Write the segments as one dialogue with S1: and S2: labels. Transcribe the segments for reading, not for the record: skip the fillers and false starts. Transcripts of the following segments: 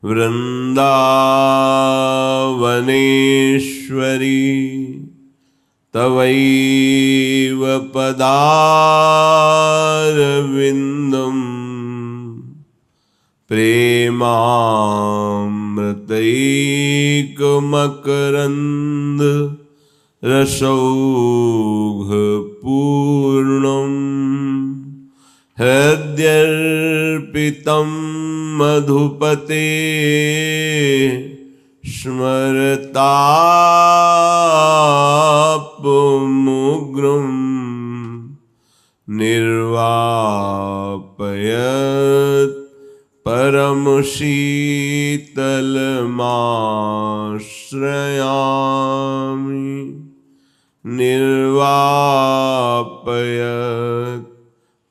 S1: वृन्दावनेश्वरी तवैव पदारविन्दम् प्रेमामृतैकमकरन्द रसौघपूर्णम् हृद्यर्पितं मधुपते स्मरतापमुग्रं निर्वापयत् परमशीतलमाश्रयामि निर्वापयत्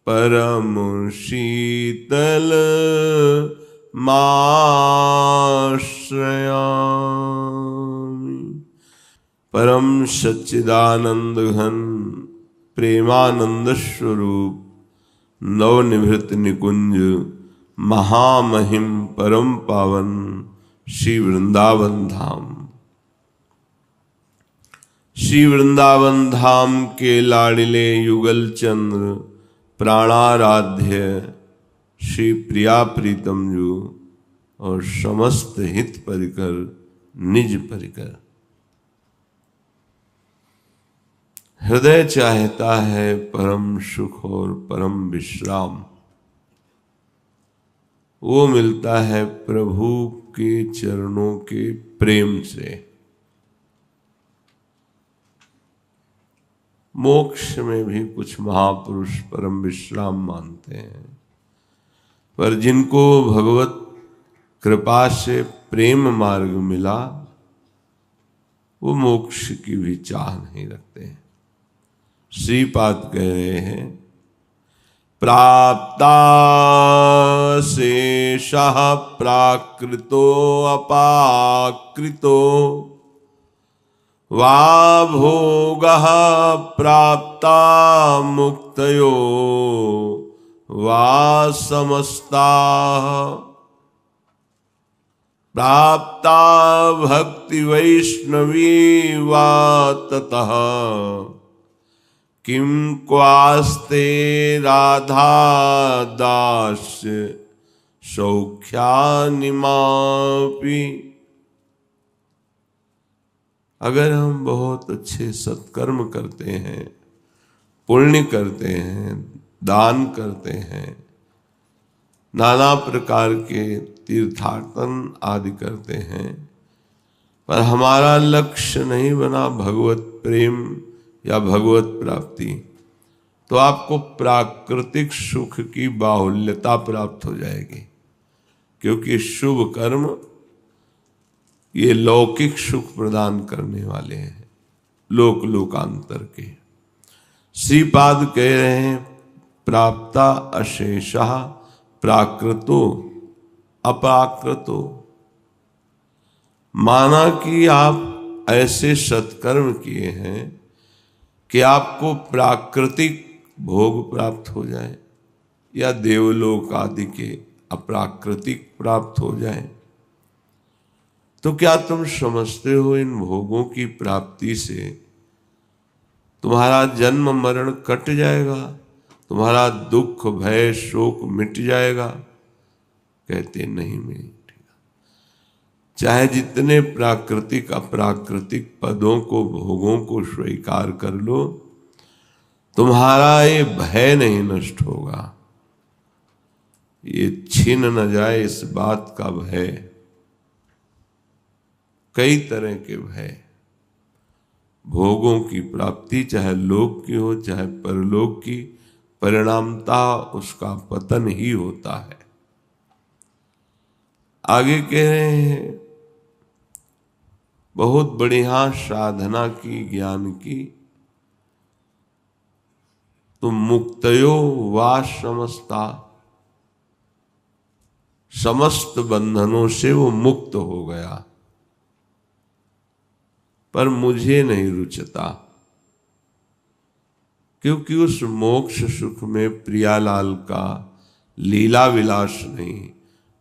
S1: परमशीतलमाश्रयामि। परम सच्चिदानंद घन प्रेमानंद स्वरूप नवनिभृत निकुंज महामहिम परम पावन श्री वृंदावन धाम। श्री वृंदावन धाम के लाडिले युगल चंद्र प्राणाराध्य श्री प्रिया प्रीतम जू और समस्त हित परिकर निज परिकर। हृदय चाहता है परम सुख और परम विश्राम, वो मिलता है प्रभु के चरणों के प्रेम से। मोक्ष में भी कुछ महापुरुष परम विश्राम मानते हैं, पर जिनको भगवत कृपा से प्रेम मार्ग मिला वो मोक्ष की भी चाह नहीं रखते हैं। श्रीपाद कह रहे हैं प्राप्ता शेषः प्राकृतो अपाकृतो वा भोगः प्राप्ता मुक्तयो वा समस्ताः प्राप्ता भक्ति वैष्णवी वा ततः किं क्वास्ते राधा दास्य सौख्यानिमापि। अगर हम बहुत अच्छे सत्कर्म करते हैं, पुण्य करते हैं, दान करते हैं, नाना प्रकार के तीर्थाटन आदि करते हैं, पर हमारा लक्ष्य नहीं बना भगवत प्रेम या भगवत प्राप्ति, तो आपको प्राकृतिक सुख की बाहुल्यता प्राप्त हो जाएगी। क्योंकि शुभ कर्म ये लौकिक सुख प्रदान करने वाले हैं, लोक लोकांतर के। श्रीपाद कह रहे हैं प्राप्ता अशेषः प्राकृतो अप्राकृतो। माना कि आप ऐसे सत्कर्म किए हैं कि आपको प्राकृतिक भोग प्राप्त हो जाए या देवलोक आदि के अप्राकृतिक प्राप्त हो जाए, तो क्या तुम समझते हो इन भोगों की प्राप्ति से तुम्हारा जन्म मरण कट जाएगा, तुम्हारा दुख भय शोक मिट जाएगा? कहते नहीं मिटेगा। चाहे जितने प्राकृतिक अप्राकृतिक पदों को भोगों को स्वीकार कर लो, तुम्हारा ये भय नहीं नष्ट होगा, ये छीन न जाए इस बात का भय। कई तरह के भय, भोगों की प्राप्ति चाहे लोक की हो चाहे परलोक की, परिणामता उसका पतन ही होता है। आगे कह रहे हैं बहुत बढ़िया साधना की ज्ञान की तो मुक्तयो वा समस्ता, समस्त बंधनों से वो मुक्त हो गया, पर मुझे नहीं रुचता, क्योंकि उस मोक्ष सुख में प्रियालाल का लीला विलास नहीं,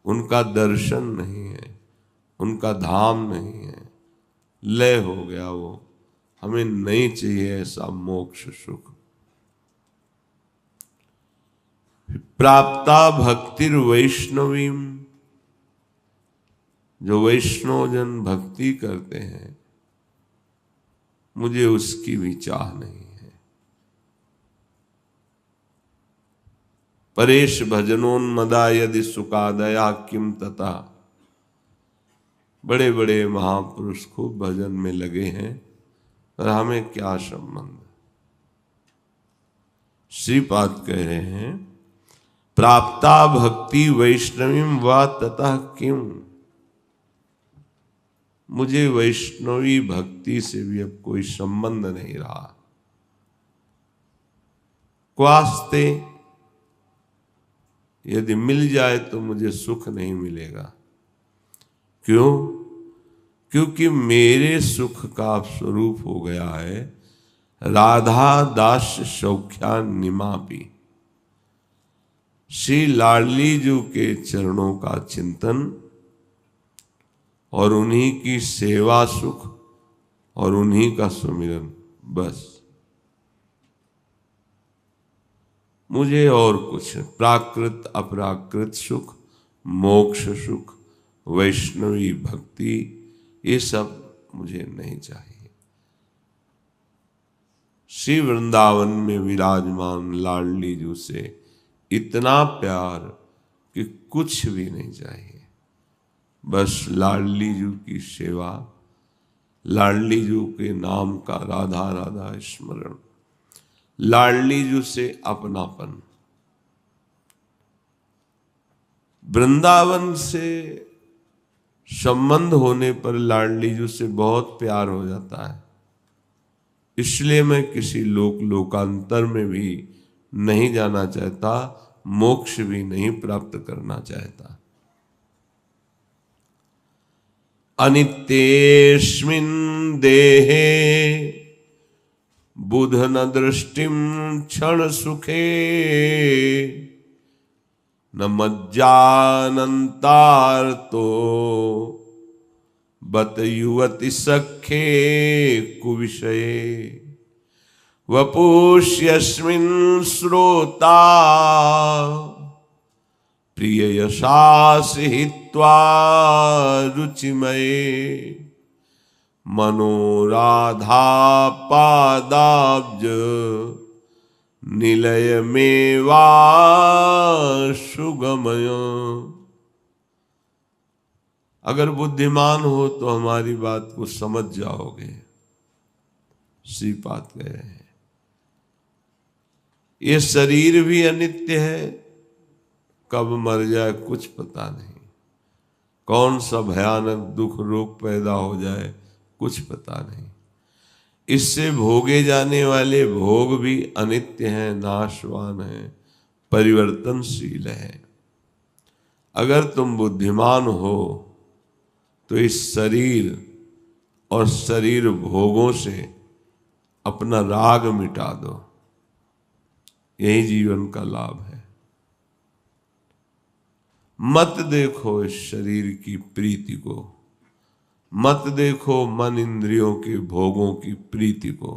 S1: उनका दर्शन नहीं है। उनका धाम नहीं है, लय हो गया वो। हमें नहीं चाहिए ऐसा मोक्ष सुख। प्राप्ता भक्तिर वैष्णवीम, जो वैष्णव जन भक्ति करते हैं, मुझे उसकी भी चाह नहीं है। परेश भजनोन्मदा यदि सुखादया किम तथा। बड़े बड़े महापुरुष खूब भजन में लगे हैं, पर हमें क्या संबंध। श्रीपाद कह रहे हैं प्राप्ता भक्ति वैष्णवीम व ततः किम। मुझे वैष्णवी भक्ति से भी अब कोई संबंध नहीं रहा। क्वास्ते, यदि मिल जाए तो मुझे सुख नहीं मिलेगा। क्यों? क्योंकि मेरे सुख का स्वरूप हो गया है राधा दास सौख्या निमापी। श्री लाडली जी के चरणों का चिंतन और उन्हीं की सेवा सुख और उन्हीं का सुमिरन, बस। मुझे और कुछ प्राकृत अपराकृत सुख, मोक्ष सुख, वैष्णवी भक्ति, ये सब मुझे नहीं चाहिए। श्री वृंदावन में विराजमान लाडली जी से इतना प्यार कि कुछ भी नहीं चाहिए। बस लाडली जी की सेवा, लाडली जी के नाम का राधा राधा स्मरण, लाडली जी से अपनापन। वृंदावन से संबंध होने पर लाडली जी से बहुत प्यार हो जाता है। इसलिए मैं किसी लोकांतर में भी नहीं जाना चाहता, मोक्ष भी नहीं प्राप्त करना चाहता। अनित्येस्मिन् देहे बुध न दृष्टिम क्षण सुखे न मज्जानन्तार्तो बत युवति सखे कुविषये वपुष्यस्मिन् श्रोता प्रिय यशास हित्वा रुचिमये मनोराधा पादाब्ज निलय मेवा सुगमय। अगर बुद्धिमान हो तो हमारी बात को समझ जाओगे। श्रीपाद कह रहे हैं ये शरीर भी अनित्य है, कब मर जाए कुछ पता नहीं, कौन सा भयानक दुख रोग पैदा हो जाए कुछ पता नहीं। इससे भोगे जाने वाले भोग भी अनित्य हैं, नाशवान हैं, परिवर्तनशील हैं। अगर तुम बुद्धिमान हो तो इस शरीर और शरीर भोगों से अपना राग मिटा दो, यही जीवन का लाभ है। मत देखो इस शरीर की प्रीति को, मत देखो मन इंद्रियों के भोगों की प्रीति को,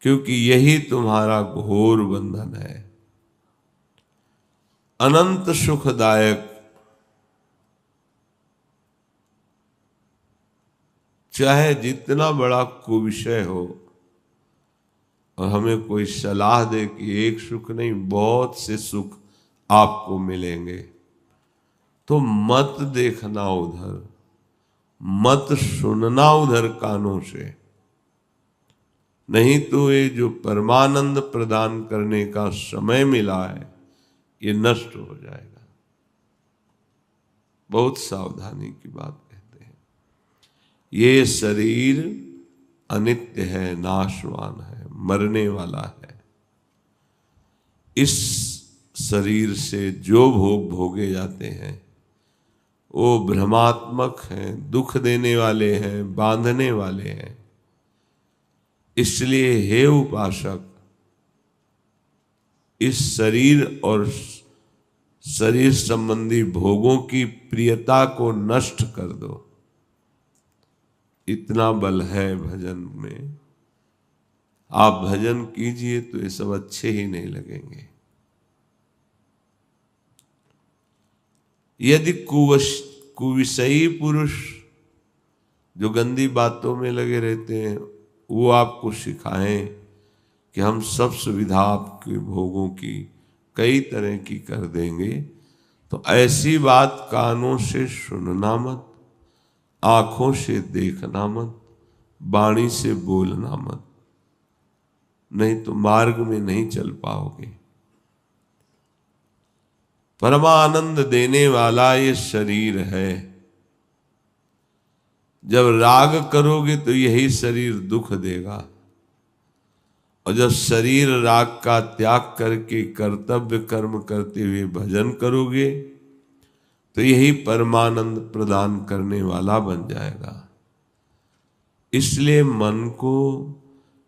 S1: क्योंकि यही तुम्हारा घोर बंधन है। अनंत सुखदायक चाहे जितना बड़ा कुविषय हो, और हमें कोई सलाह दे कि एक सुख नहीं बहुत से सुख आपको मिलेंगे, तो मत देखना उधर, मत सुनना उधर कानों से। नहीं तो ये जो परमानंद प्रदान करने का समय मिला है ये नष्ट हो जाएगा। बहुत सावधानी की बात कहते हैं। ये शरीर अनित्य है, नाशवान है, मरने वाला है। इस शरीर से जो भोग भोगे जाते हैं वो भ्रमात्मक हैं, दुख देने वाले हैं, बांधने वाले हैं। इसलिए हे उपासक, इस शरीर और शरीर संबंधी भोगों की प्रियता को नष्ट कर दो। इतना बल है भजन में। आप भजन कीजिए तो ये सब अच्छे ही नहीं लगेंगे। यदि कुविषयी पुरुष जो गंदी बातों में लगे रहते हैं वो आपको सिखाएं कि हम सब सुविधा आपके भोगों की कई तरह की कर देंगे, तो ऐसी बात कानों से सुनना मत, आंखों से देखना मत, वाणी से बोलना मत, नहीं तो मार्ग में नहीं चल पाओगे। परमानंद देने वाला ये शरीर है। जब राग करोगे तो यही शरीर दुख देगा, और जब शरीर राग का त्याग करके कर्तव्य कर्म करते हुए भजन करोगे तो यही परमानंद प्रदान करने वाला बन जाएगा। इसलिए मन को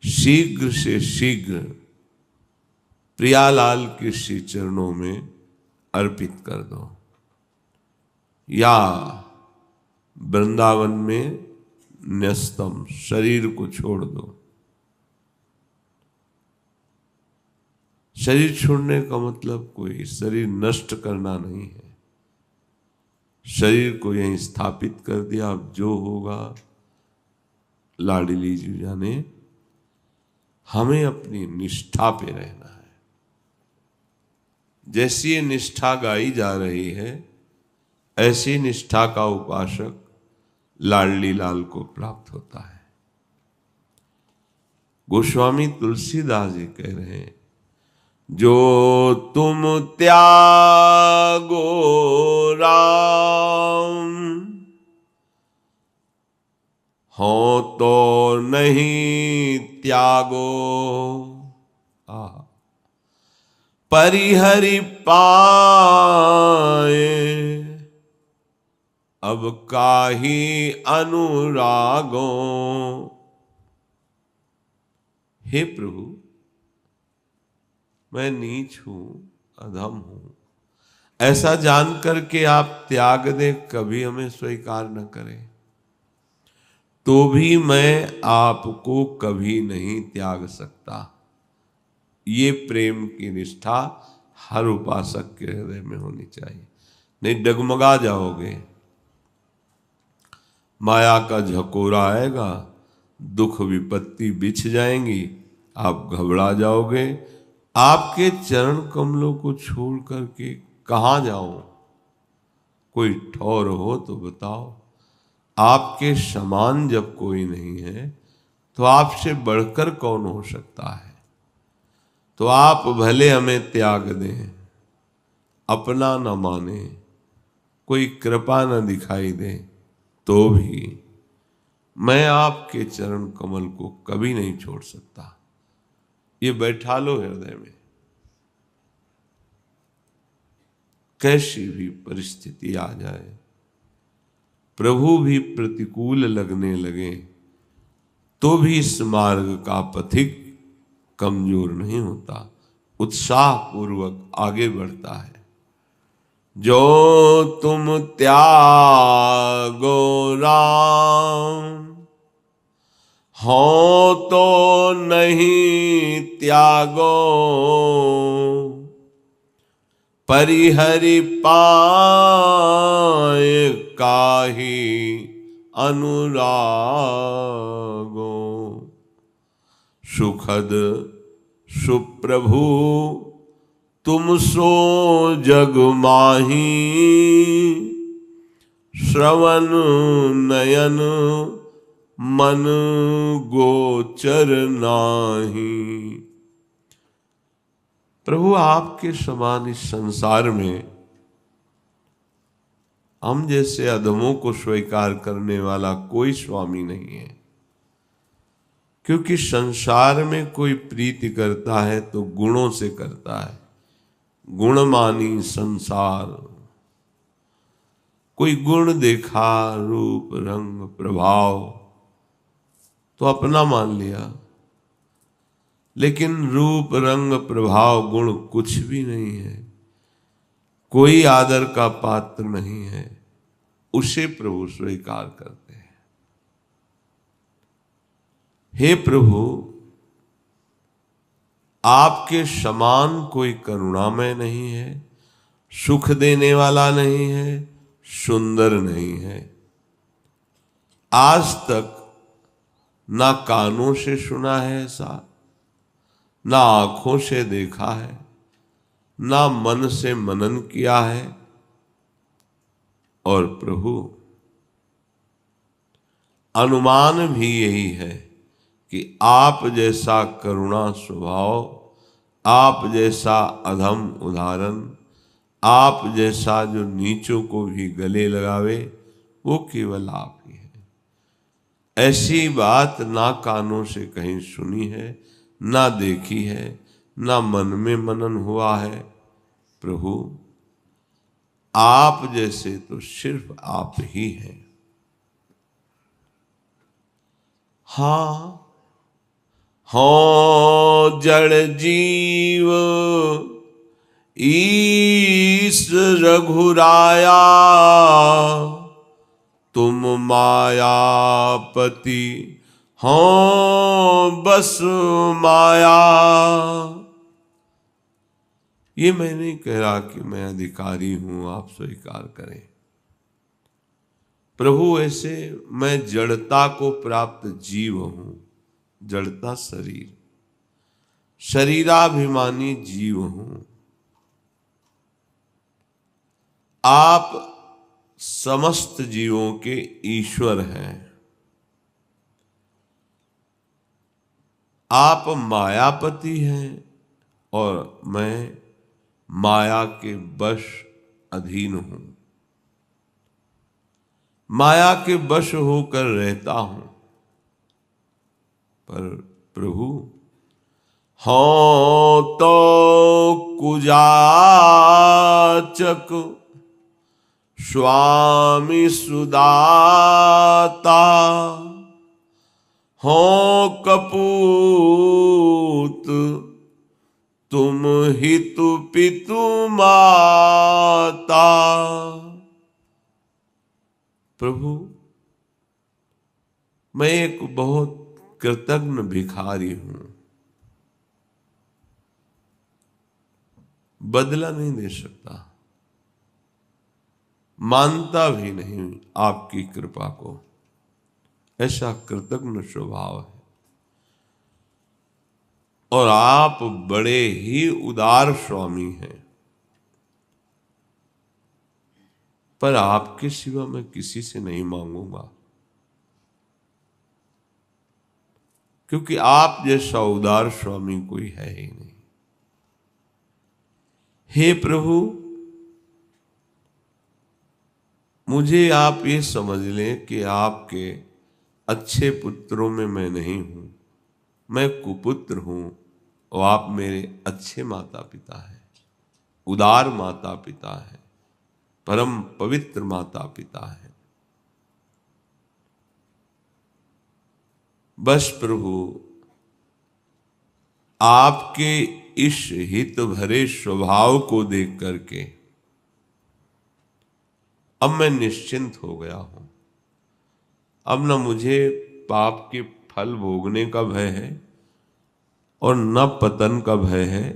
S1: शीघ्र से शीघ्र प्रियालाल के श्री चरणों में अर्पित कर दो, या वृंदावन में न्यस्तम, शरीर को छोड़ दो। शरीर छोड़ने का मतलब कोई शरीर नष्ट करना नहीं है। शरीर को यहीं स्थापित कर दिया, अब जो होगा लाडली जी जाने। हमें अपनी निष्ठा पे रहना है। जैसी ये निष्ठा गाई जा रही है ऐसी निष्ठा का उपासक लाडली लाल को प्राप्त होता है। गोस्वामी तुलसीदास जी कह रहे हैं, जो तुम त्यागो राम, हो तो नहीं त्यागो, परिहरि पाए अब काहि अनुरागो। हे प्रभु, मैं नीच हूं, अधम हूं, ऐसा जान करके आप त्याग दे, कभी हमें स्वीकार न करें तो भी मैं आपको कभी नहीं त्याग सकता। ये प्रेम की निष्ठा हर उपासक के हृदय में होनी चाहिए, नहीं डगमगा जाओगे। माया का झकोरा आएगा, दुख विपत्ति बिछ जाएंगी, आप घबरा जाओगे। आपके चरण कमलों को छोड़ करके कहाँ जाऊं? कोई ठौर हो तो बताओ। आपके समान जब कोई नहीं है तो आपसे बढ़कर कौन हो सकता है? तो आप भले हमें त्याग दें, अपना न माने, कोई कृपा न दिखाई दे, तो भी मैं आपके चरण कमल को कभी नहीं छोड़ सकता। ये बैठा लो हृदय में। कैसी भी परिस्थिति आ जाए, प्रभु भी प्रतिकूल लगने लगे, तो भी इस मार्ग का पथिक कमजोर नहीं होता, उत्साह पूर्वक आगे बढ़ता है। जो तुम त्यागो राम, हो तो नहीं त्यागो, परिहरि पाए काहि अनुरागो। सुखद सुप्रभु तुम सो जग माही, श्रवण नयन मन गोचर नाही। प्रभु, आपके समान इस संसार में हम जैसे अधमों को स्वीकार करने वाला कोई स्वामी नहीं है। क्योंकि संसार में कोई प्रीति करता है तो गुणों से करता है, गुणमानी संसार। कोई गुण देखा, रूप रंग प्रभाव, तो अपना मान लिया, लेकिन रूप रंग प्रभाव गुण कुछ भी नहीं है। कोई आदर का पात्र नहीं है, उसे प्रभु स्वीकार करते हैं। हे प्रभु, आपके समान कोई करुणामय नहीं है, सुख देने वाला नहीं है, सुंदर नहीं है। आज तक ना कानों से सुना है ऐसा, ना आंखों से देखा है, ना मन से मनन किया है। और प्रभु, अनुमान भी यही है कि आप जैसा करुणा स्वभाव, आप जैसा अधम उदाहरण, आप जैसा जो नीचों को भी गले लगावे, वो केवल आप ही है। ऐसी बात ना कानों से कहीं सुनी है, ना देखी है, ना मन में मनन हुआ है। प्रभु, आप जैसे तो सिर्फ आप ही हैं। हाँ, हो जड़ जीव ईश रघुराया, तुम मायापति हो बस माया। ये मैं नहीं कह रहा कि मैं अधिकारी हूं, आप स्वीकार करें। प्रभु, ऐसे मैं जड़ता को प्राप्त जीव हूं, जड़ता शरीर, शरीराभिमानी जीव हूं। आप समस्त जीवों के ईश्वर हैं। आप मायापति हैं और मैं माया के वश अधीन हूं, माया के वश होकर रहता हूं। पर प्रभु, हो तो कुजाचक स्वामी सुदाता, हो कपूत तुम हितु पितु माता। प्रभु, मैं एक बहुत कृतज्ञ भिखारी हूं, बदला नहीं दे सकता, मानता भी नहीं आपकी कृपा को। ऐसा कृतज्ञ स्वभाव है। और आप बड़े ही उदार स्वामी हैं। पर आपके सिवा मैं किसी से नहीं मांगूंगा, क्योंकि आप जैसा उदार स्वामी कोई है ही नहीं। हे प्रभु, मुझे आप ये समझ लें कि आपके अच्छे पुत्रों में मैं नहीं हूं, मैं कुपुत्र हूं और आप मेरे अच्छे माता पिता हैं, उदार माता पिता हैं, परम पवित्र माता पिता हैं। बस प्रभु, आपके इस हित भरे स्वभाव को देख करके अब मैं निश्चिंत हो गया हूं। अब न मुझे पाप के फल भोगने का भय है और न पतन का भय है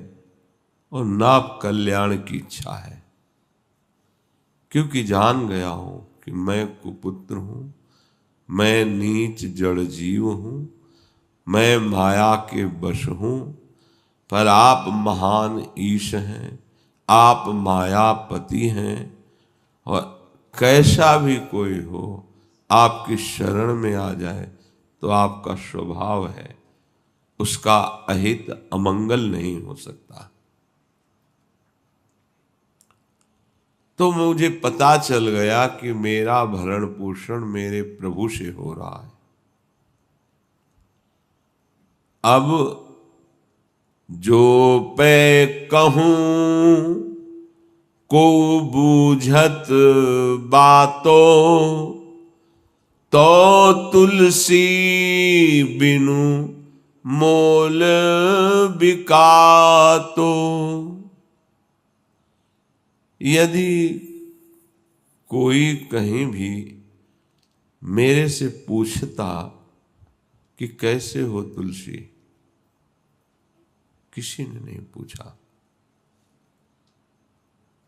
S1: और न कल्याण की इच्छा है, क्योंकि जान गया हूं कि मैं कुपुत्र हूं, मैं नीच जड़ जीव हूं, मैं माया के वश हूं। पर आप महान ईश हैं, आप मायापति हैं। और कैसा भी कोई हो, आपकी शरण में आ जाए तो आपका स्वभाव है, उसका अहित अमंगल नहीं हो सकता। तो मुझे पता चल गया कि मेरा भरण पोषण मेरे प्रभु से हो रहा है। अब जो पे कहूं को बूझत बातो, तो तुलसी बिनु मोल बिकातो। यदि कोई कहीं भी मेरे से पूछता कि कैसे हो तुलसी, किसी ने नहीं पूछा।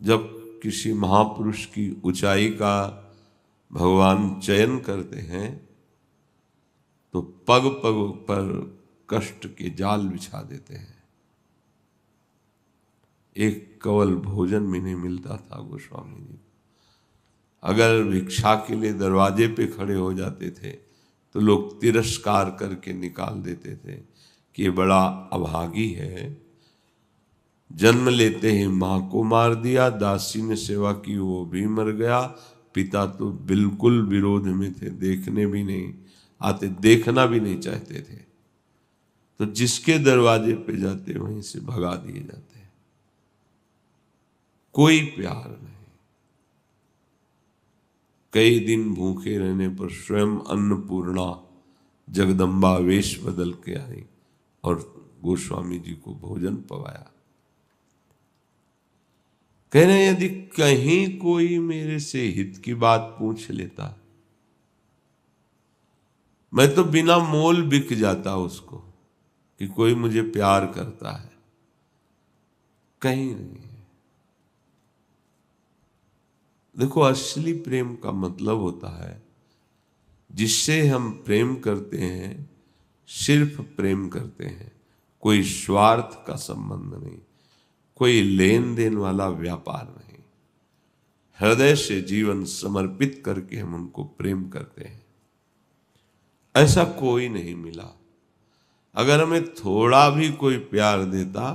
S1: जब किसी महापुरुष की ऊंचाई का भगवान चयन करते हैं तो पग पग पर कष्ट के जाल बिछा देते हैं। एक कवल भोजन भी नहीं मिलता था गोस्वामी जी। अगर भिक्षा के लिए दरवाजे पे खड़े हो जाते थे तो लोग तिरस्कार करके निकाल देते थे कि ये बड़ा अभागी है, जन्म लेते ही माँ को मार दिया, दासी ने सेवा की वो भी मर गया, पिता तो बिल्कुल विरोध में थे, देखने भी नहीं आते, देखना भी नहीं चाहते थे। तो जिसके दरवाजे पे जाते वहीं से भगा दिए जाते। कोई प्यार नहीं। कई दिन भूखे रहने पर स्वयं अन्नपूर्णा जगदम्बा वेश बदल के आई और गोस्वामी जी को भोजन पवाया। कह रहे यदि कहीं कोई मेरे से हित की बात पूछ लेता, मैं तो बिना मोल बिक जाता उसको कि कोई मुझे प्यार करता है। कहीं नहीं। देखो, असली प्रेम का मतलब होता है जिससे हम प्रेम करते हैं, सिर्फ प्रेम करते हैं, कोई स्वार्थ का संबंध नहीं, कोई लेन देन वाला व्यापार नहीं। हृदय से जीवन समर्पित करके हम उनको प्रेम करते हैं। ऐसा कोई नहीं मिला। अगर हमें थोड़ा भी कोई प्यार देता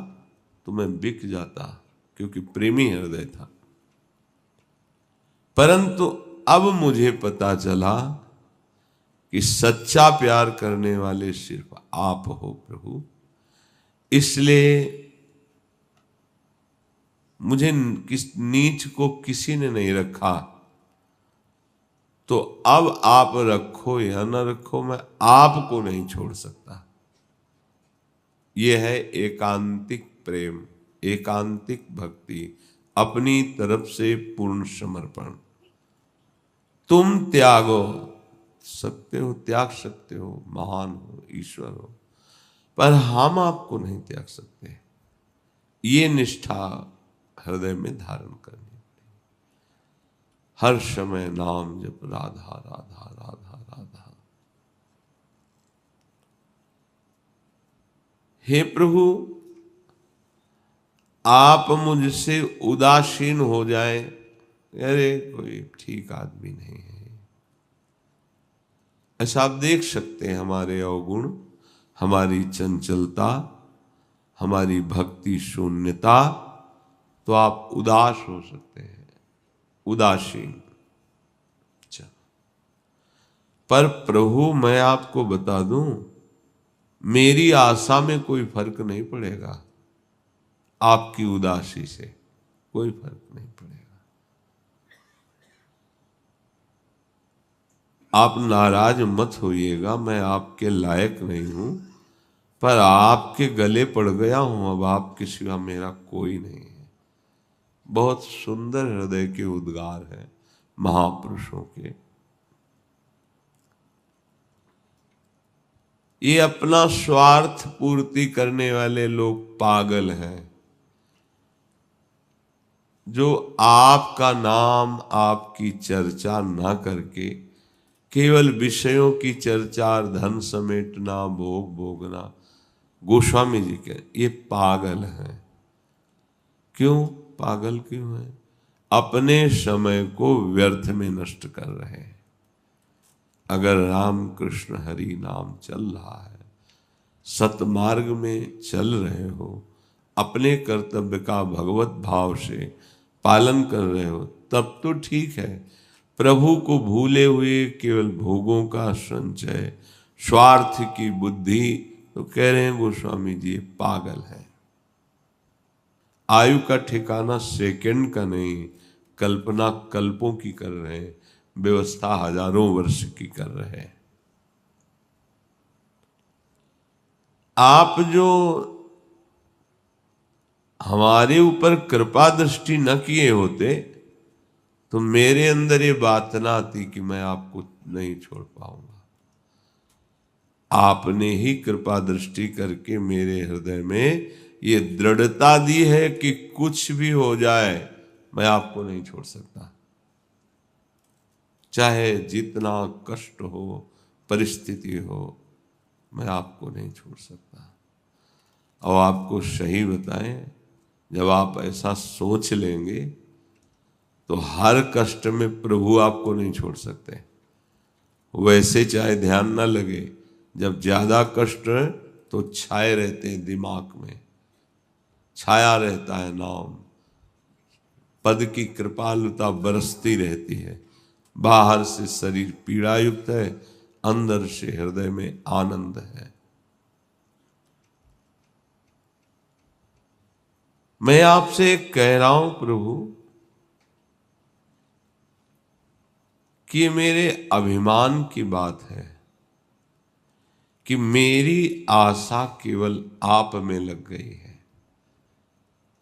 S1: तो मैं बिक जाता, क्योंकि प्रेमी हृदय था। परंतु अब मुझे पता चला कि सच्चा प्यार करने वाले सिर्फ आप हो प्रभु, इसलिए मुझे किस नीच को किसी ने नहीं रखा। तो अब आप रखो या न रखो, मैं आपको नहीं छोड़ सकता। यह है एकांतिक प्रेम, एकांतिक भक्ति, अपनी तरफ से पूर्ण समर्पण। तुम त्यागो सकते हो, त्याग सकते हो, महान हो, ईश्वर हो, पर हम आपको नहीं त्याग सकते। ये निष्ठा हृदय में धारण करनी। हर समय नाम जप राधा राधा राधा राधा। हे प्रभु, आप मुझसे उदासीन हो जाए, अरे कोई ठीक आदमी नहीं है, ऐसा आप देख सकते हैं। हमारे अवगुण, हमारी चंचलता, हमारी भक्ति शून्यता, तो आप उदास हो सकते हैं, उदासीन। पर प्रभु, मैं आपको बता दूं, मेरी आशा में कोई फर्क नहीं पड़ेगा, आपकी उदासी से कोई फर्क नहीं पड़ेगा। आप नाराज मत होइएगा, मैं आपके लायक नहीं हूं, पर आपके गले पड़ गया हूं, अब आपके सिवा मेरा कोई नहीं है। बहुत सुंदर हृदय के उद्गार हैं महापुरुषों के। ये अपना स्वार्थ पूर्ति करने वाले लोग पागल हैं, जो आपका नाम, आपकी चर्चा ना करके केवल विषयों की चर्चा, धन समेटना, भोग भोगना। गोस्वामी जी के ये पागल हैं। क्यों पागल क्यों है? अपने समय को व्यर्थ में नष्ट कर रहे हैं। अगर राम कृष्ण हरि नाम चल रहा है, सतमार्ग में चल रहे हो, अपने कर्तव्य का भगवत भाव से पालन कर रहे हो, तब तो ठीक है। प्रभु को भूले हुए केवल भोगों का संचय, स्वार्थ की बुद्धि, तो कह रहे हैं गोस्वामी जी पागल है। आयु का ठिकाना सेकंड का नहीं, कल्पना कल्पों की कर रहे हैं, व्यवस्था हजारों वर्ष की कर रहे हैं। आप जो हमारे ऊपर कृपा दृष्टि न किए होते तो मेरे अंदर ये बात ना आती कि मैं आपको नहीं छोड़ पाऊंगा। आपने ही कृपा दृष्टि करके मेरे हृदय में ये दृढ़ता दी है कि कुछ भी हो जाए मैं आपको नहीं छोड़ सकता। चाहे जितना कष्ट हो, परिस्थिति हो, मैं आपको नहीं छोड़ सकता। और आपको सही बताएं, जब आप ऐसा सोच लेंगे तो हर कष्ट में प्रभु आपको नहीं छोड़ सकते। वैसे चाहे ध्यान ना लगे, जब ज्यादा कष्ट है तो छाए रहते हैं दिमाग में, छाया रहता है नाम, पद की कृपालुता बरसती रहती है। बाहर से शरीर पीड़ा युक्त है, अंदर से हृदय में आनंद है। मैं आपसे कह रहा हूं प्रभु कि मेरे अभिमान की बात है कि मेरी आशा केवल आप में लग गई है।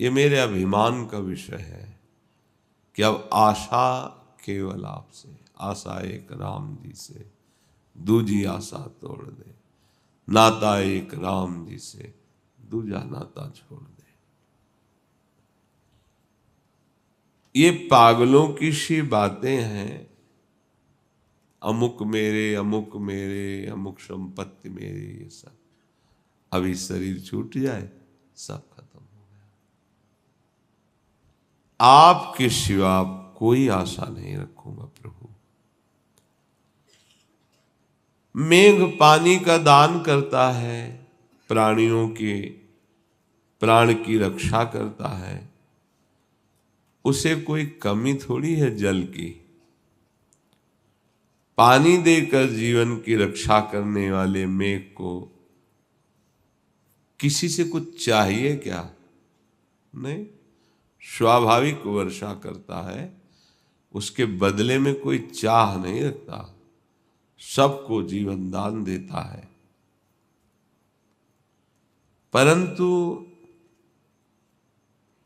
S1: ये मेरे अभिमान का विषय है कि अब आशा केवल आपसे, आशा एक राम जी से दूजी आशा तोड़ दे, नाता एक राम जी से दूजा नाता छोड़ दे। ये पागलों की सी बातें हैं, अमुक मेरे, अमुक मेरे, अमुक संपत्ति मेरी, ये सब अभी शरीर छूट जाए सब खत्म हो गया। आपके सिवा कोई आशा नहीं रखूंगा प्रभु। मेघ पानी का दान करता है, प्राणियों के प्राण की रक्षा करता है, उसे कोई कमी थोड़ी है जल की। पानी देकर जीवन की रक्षा करने वाले मेघ को किसी से कुछ चाहिए क्या? नहीं, स्वाभाविक वर्षा करता है, उसके बदले में कोई चाह नहीं रखता, सबको जीवन दान देता है। परंतु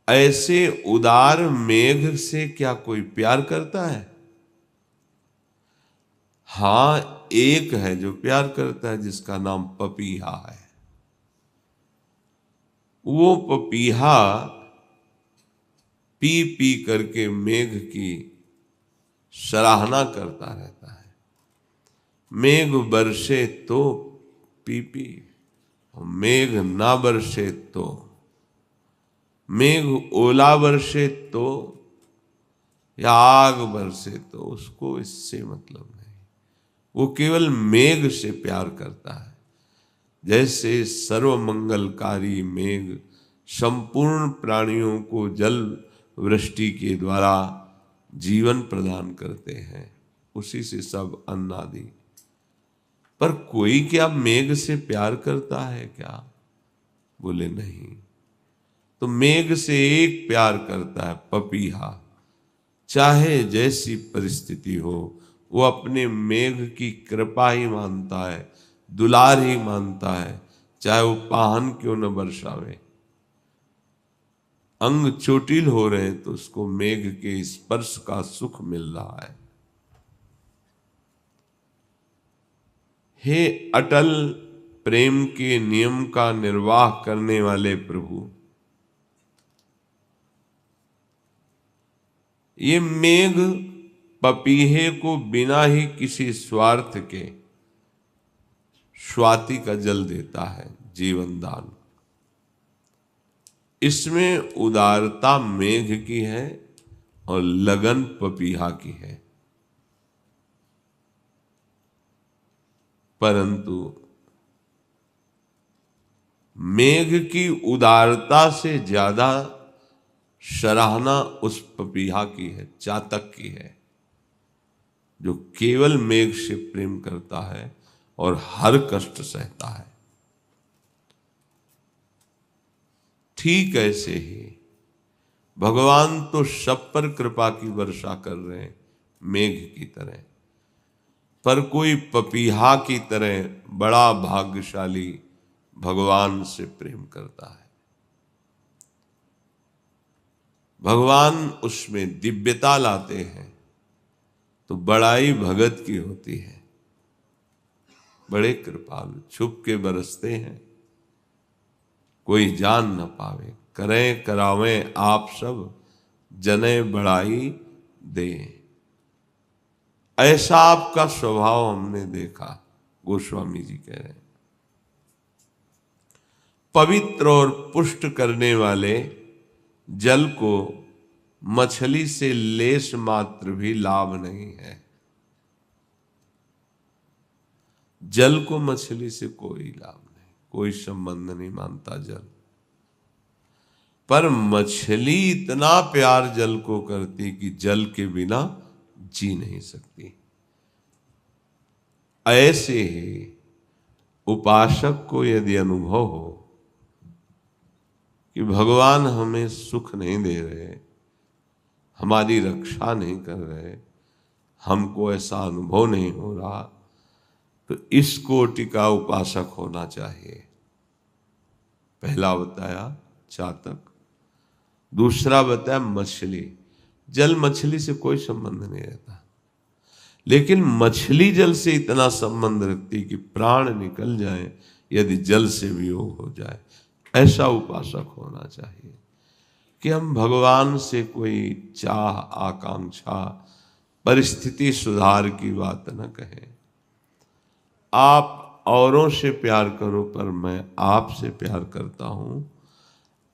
S1: ऐसे उदार मेघ से क्या कोई प्यार करता है? हां, एक है जो प्यार करता है, जिसका नाम पपीहा है। वो पपीहा पी पी करके मेघ की सराहना करता रहता है। मेघ बरसे तो पी पी, मेघ ना बरसे तो, मेघ ओला बरसे तो या आग बरसे तो उसको इससे मतलब नहीं। वो केवल मेघ से प्यार करता है। जैसे सर्वमंगलकारी मेघ संपूर्ण प्राणियों को जल वृष्टि के द्वारा जीवन प्रदान करते हैं, उसी से सब अन्न आदि। पर कोई क्या मेघ से प्यार करता है क्या? बोले नहीं। तो मेघ से एक प्यार करता है, पपीहा। चाहे जैसी परिस्थिति हो, वो अपने मेघ की कृपा ही मानता है, दुलार ही मानता है, चाहे वो पाहन क्यों न बरसावे। अंग चोटिल हो रहे तो उसको मेघ के स्पर्श का सुख मिल रहा है। हे अटल प्रेम के नियम का निर्वाह करने वाले प्रभु, ये मेघ पपीहे को बिना ही किसी स्वार्थ के स्वाति का जल देता है, जीवन दान। इसमें उदारता मेघ की है और लगन पपीहा की है। परंतु मेघ की उदारता से ज्यादा सराहना उस पपीहा की है, चातक की है, जो केवल मेघ से प्रेम करता है और हर कष्ट सहता है। ठीक ऐसे ही भगवान तो सब पर कृपा की वर्षा कर रहे हैं मेघ की तरह, पर कोई पपीहा की तरह बड़ा भाग्यशाली भगवान से प्रेम करता है। भगवान उसमें दिव्यता लाते हैं तो बड़ाई भगत की होती है। बड़े कृपालु, छुप के बरसते हैं, कोई जान न पावे, करें करावें आप सब, जने बड़ाई दे। ऐसा आपका स्वभाव हमने देखा, गोस्वामी जी कह रहे हैं। पवित्र और पुष्ट करने वाले जल को मछली से लेश मात्र भी लाभ नहीं है। जल को मछली से कोई लाभ नहीं, कोई संबंध नहीं मानता जल। पर मछली इतना प्यार जल को करती कि जल के बिना जी नहीं सकती। ऐसे ही उपासक को यदि अनुभव हो कि भगवान हमें सुख नहीं दे रहे, हमारी रक्षा नहीं कर रहे, हमको ऐसा अनुभव नहीं हो रहा, तो इस कोटि का उपासक होना चाहिए। पहला बताया चातक, दूसरा बताया मछली। जल मछली से कोई संबंध नहीं रहता, लेकिन मछली जल से इतना संबंध रखती कि प्राण निकल जाए यदि जल से वियोग हो जाए। ऐसा उपासक होना चाहिए कि हम भगवान से कोई चाह, आकांक्षा, परिस्थिति सुधार की बात न कहें। आप औरों से प्यार करो पर मैं आपसे प्यार करता हूं,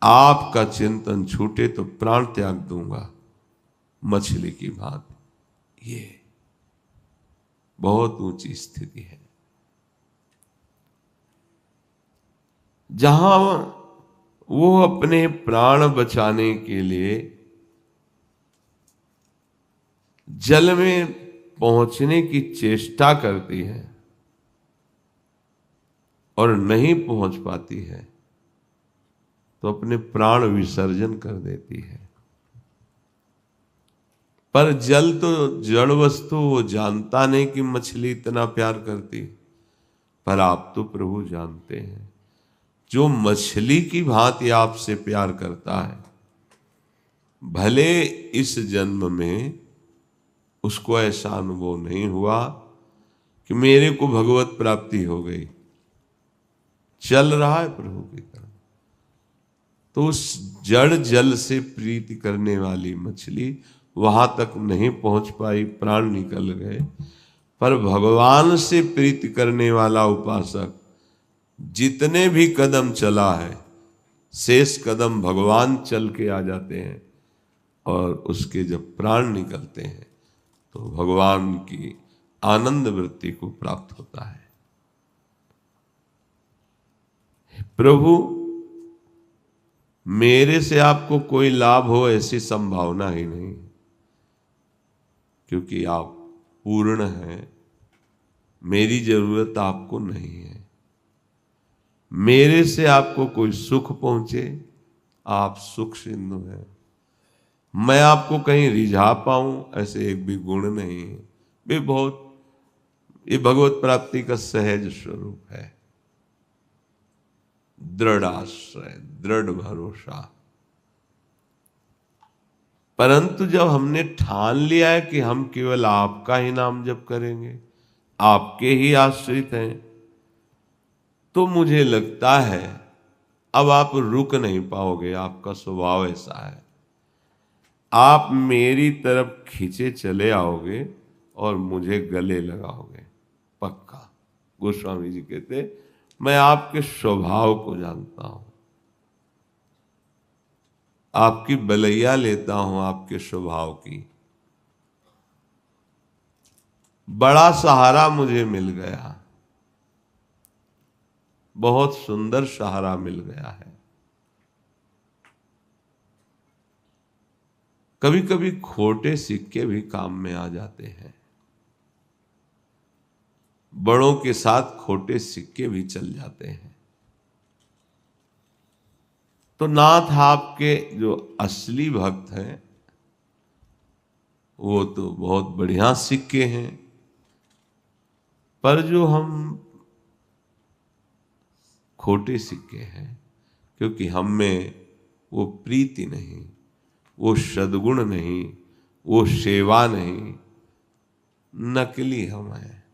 S1: आपका चिंतन छूटे तो प्राण त्याग दूंगा, मछली की भांति। ये बहुत ऊंची स्थिति है। जहां वो अपने प्राण बचाने के लिए जल में पहुंचने की चेष्टा करती है और नहीं पहुंच पाती है तो अपने प्राण विसर्जन कर देती है। पर जल तो जड़ वस्तु, वो जानता नहीं कि मछली इतना प्यार करती। पर आप तो प्रभु जानते हैं, जो मछली की भांति आपसे प्यार करता है, भले इस जन्म में उसको ऐसा अनुभव नहीं हुआ कि मेरे को भगवत प्राप्ति हो गई, चल रहा है प्रभु की तरफ, तो उस जड़ जल से प्रीति करने वाली मछली वहां तक नहीं पहुंच पाई, प्राण निकल गए। पर भगवान से प्रीति करने वाला उपासक जितने भी कदम चला है, शेष कदम भगवान चल के आ जाते हैं और उसके जब प्राण निकलते हैं तो भगवान की आनंद वृत्ति को प्राप्त होता है। प्रभु, मेरे से आपको कोई लाभ हो ऐसी संभावना ही नहीं, क्योंकि आप पूर्ण हैं, मेरी जरूरत आपको नहीं है। मेरे से आपको कोई सुख पहुंचे, आप सुख सिंधु हैं। मैं आपको कहीं रिझा पाऊं ऐसे एक भी गुण नहीं है। भी बहुत, ये भगवत प्राप्ति का सहज स्वरूप है। दृढ़ आश्रय, दृढ़ भरोसा। परंतु जब हमने ठान लिया है कि हम केवल आपका ही नाम जप करेंगे, आपके ही आश्रित हैं, तो मुझे लगता है अब आप रुक नहीं पाओगे। आपका स्वभाव ऐसा है, आप मेरी तरफ खींचे चले आओगे और मुझे गले लगाओगे पक्का। गोस्वामी जी कहते, मैं आपके स्वभाव को जानता हूं, आपकी बलैया लेता हूं आपके स्वभाव की। बड़ा सहारा मुझे मिल गया, बहुत सुंदर सहारा मिल गया है। कभी कभी खोटे सिक्के भी काम में आ जाते हैं, बड़ों के साथ खोटे सिक्के भी चल जाते हैं। तो नाथ आपके जो असली भक्त हैं वो तो बहुत बढ़िया सिक्के हैं, पर जो हम खोटे सिक्के हैं, क्योंकि हम में वो प्रीति नहीं, वो सद्गुण नहीं, वो सेवा नहीं, नकली हम हैं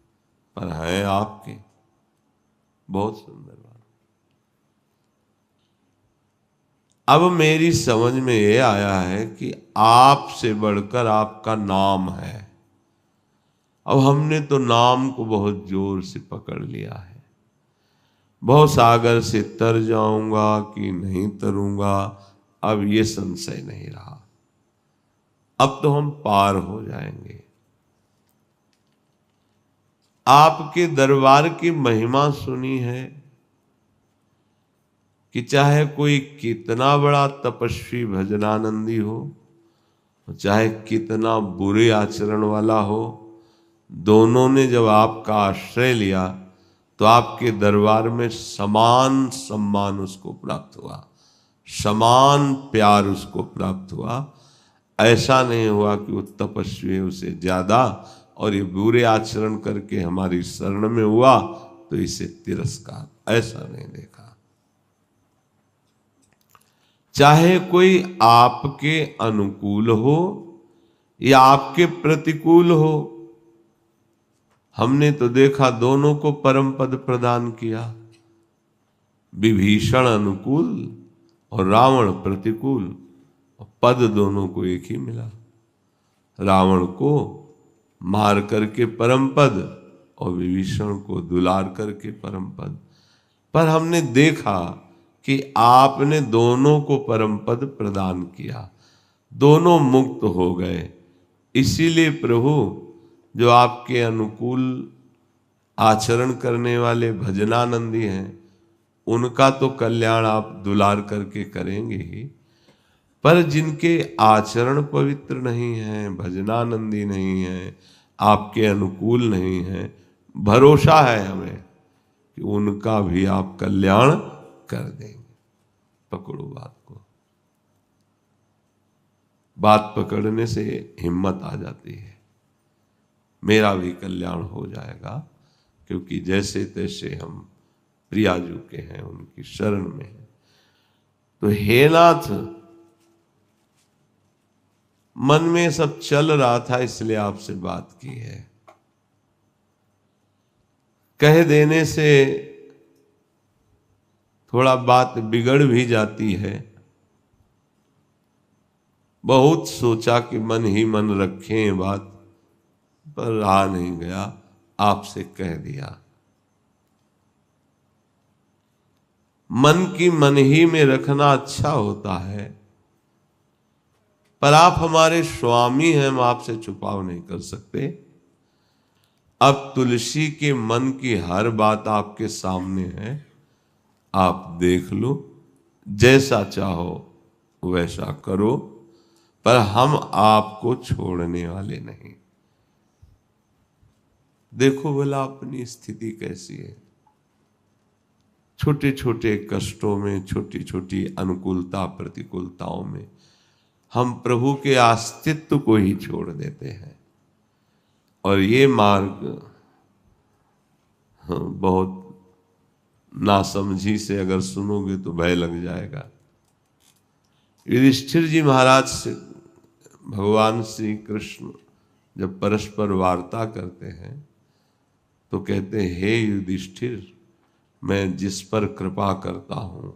S1: पर हैं आपके। बहुत सुंदर बात। अब मेरी समझ में ये आया है कि आपसे बढ़कर आपका नाम है। अब हमने तो नाम को बहुत जोर से पकड़ लिया है। बहुत सागर से तर जाऊंगा कि नहीं तरूंगा, अब ये संशय नहीं रहा। अब तो हम पार हो जाएंगे। आपके दरबार की महिमा सुनी है कि चाहे कोई कितना बड़ा तपस्वी भजनानंदी हो, चाहे कितना बुरे आचरण वाला हो, दोनों ने जब आपका आश्रय लिया तो आपके दरबार में समान सम्मान उसको प्राप्त हुआ, समान प्यार उसको प्राप्त हुआ। ऐसा नहीं हुआ कि वो तपस्वी है उसे ज्यादा और ये बुरे आचरण करके हमारी शरण में हुआ तो इसे तिरस्कार, ऐसा नहीं देखा। चाहे कोई आपके अनुकूल हो या आपके प्रतिकूल हो, हमने तो देखा दोनों को परम पद प्रदान किया। विभीषण अनुकूल और रावण प्रतिकूल, पद दोनों को एक ही मिला। रावण को मार करके परम पद और विभीषण को दुलार करके परम पद। पर हमने देखा कि आपने दोनों को परम पद प्रदान किया, दोनों मुक्त हो गए। इसीलिए प्रभु जो आपके अनुकूल आचरण करने वाले भजनानंदी हैं, उनका तो कल्याण आप दुलार करके करेंगे ही, पर जिनके आचरण पवित्र नहीं है, भजनानंदी नहीं है, आपके अनुकूल नहीं है, भरोसा है हमें कि उनका भी आप कल्याण कर देंगे। पकड़ो बात को। बात पकड़ने से हिम्मत आ जाती है। मेरा भी कल्याण हो जाएगा, क्योंकि जैसे तैसे हम प्रियाजू के हैं, उनकी शरण में हैं। तो हे नाथ, मन में सब चल रहा था इसलिए आपसे बात की है। कह देने से थोड़ा बात बिगड़ भी जाती है। बहुत सोचा कि मन ही मन रखें बात, पर रहा नहीं गया, आपसे कह दिया। मन की मन ही में रखना अच्छा होता है, पर आप हमारे स्वामी हैं, हम आपसे छुपाव नहीं कर सकते। अब तुलसी के मन की हर बात आपके सामने है, आप देख लो, जैसा चाहो वैसा करो, पर हम आपको छोड़ने वाले नहीं। देखो भला अपनी स्थिति कैसी है। छोटे छोटे कष्टों में, छोटी छोटी अनुकूलता प्रतिकूलताओं में हम प्रभु के अस्तित्व को ही छोड़ देते हैं। और ये मार्ग बहुत नासमझी से अगर सुनोगे तो भय लग जाएगा। युधिष्ठिर जी महाराज से भगवान श्री कृष्ण जब परस्पर वार्ता करते हैं तो कहते हैं, हे युधिष्ठिर, मैं जिस पर कृपा करता हूं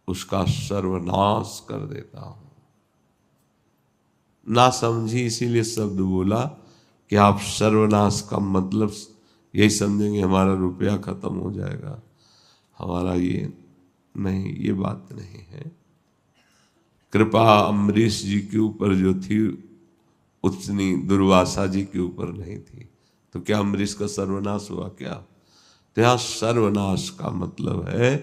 S1: उसका सर्वनाश कर देता हूं। ना समझी इसीलिए शब्द बोला कि आप सर्वनाश का मतलब यही समझेंगे हमारा रुपया खत्म हो जाएगा, हमारा ये नहीं, ये बात नहीं है। कृपा अम्बरीश जी के ऊपर जो थी उतनी दुर्वासा जी के ऊपर नहीं थी, तो क्या अम्बरीश का सर्वनाश हुआ क्या? तो यहां सर्वनाश का मतलब है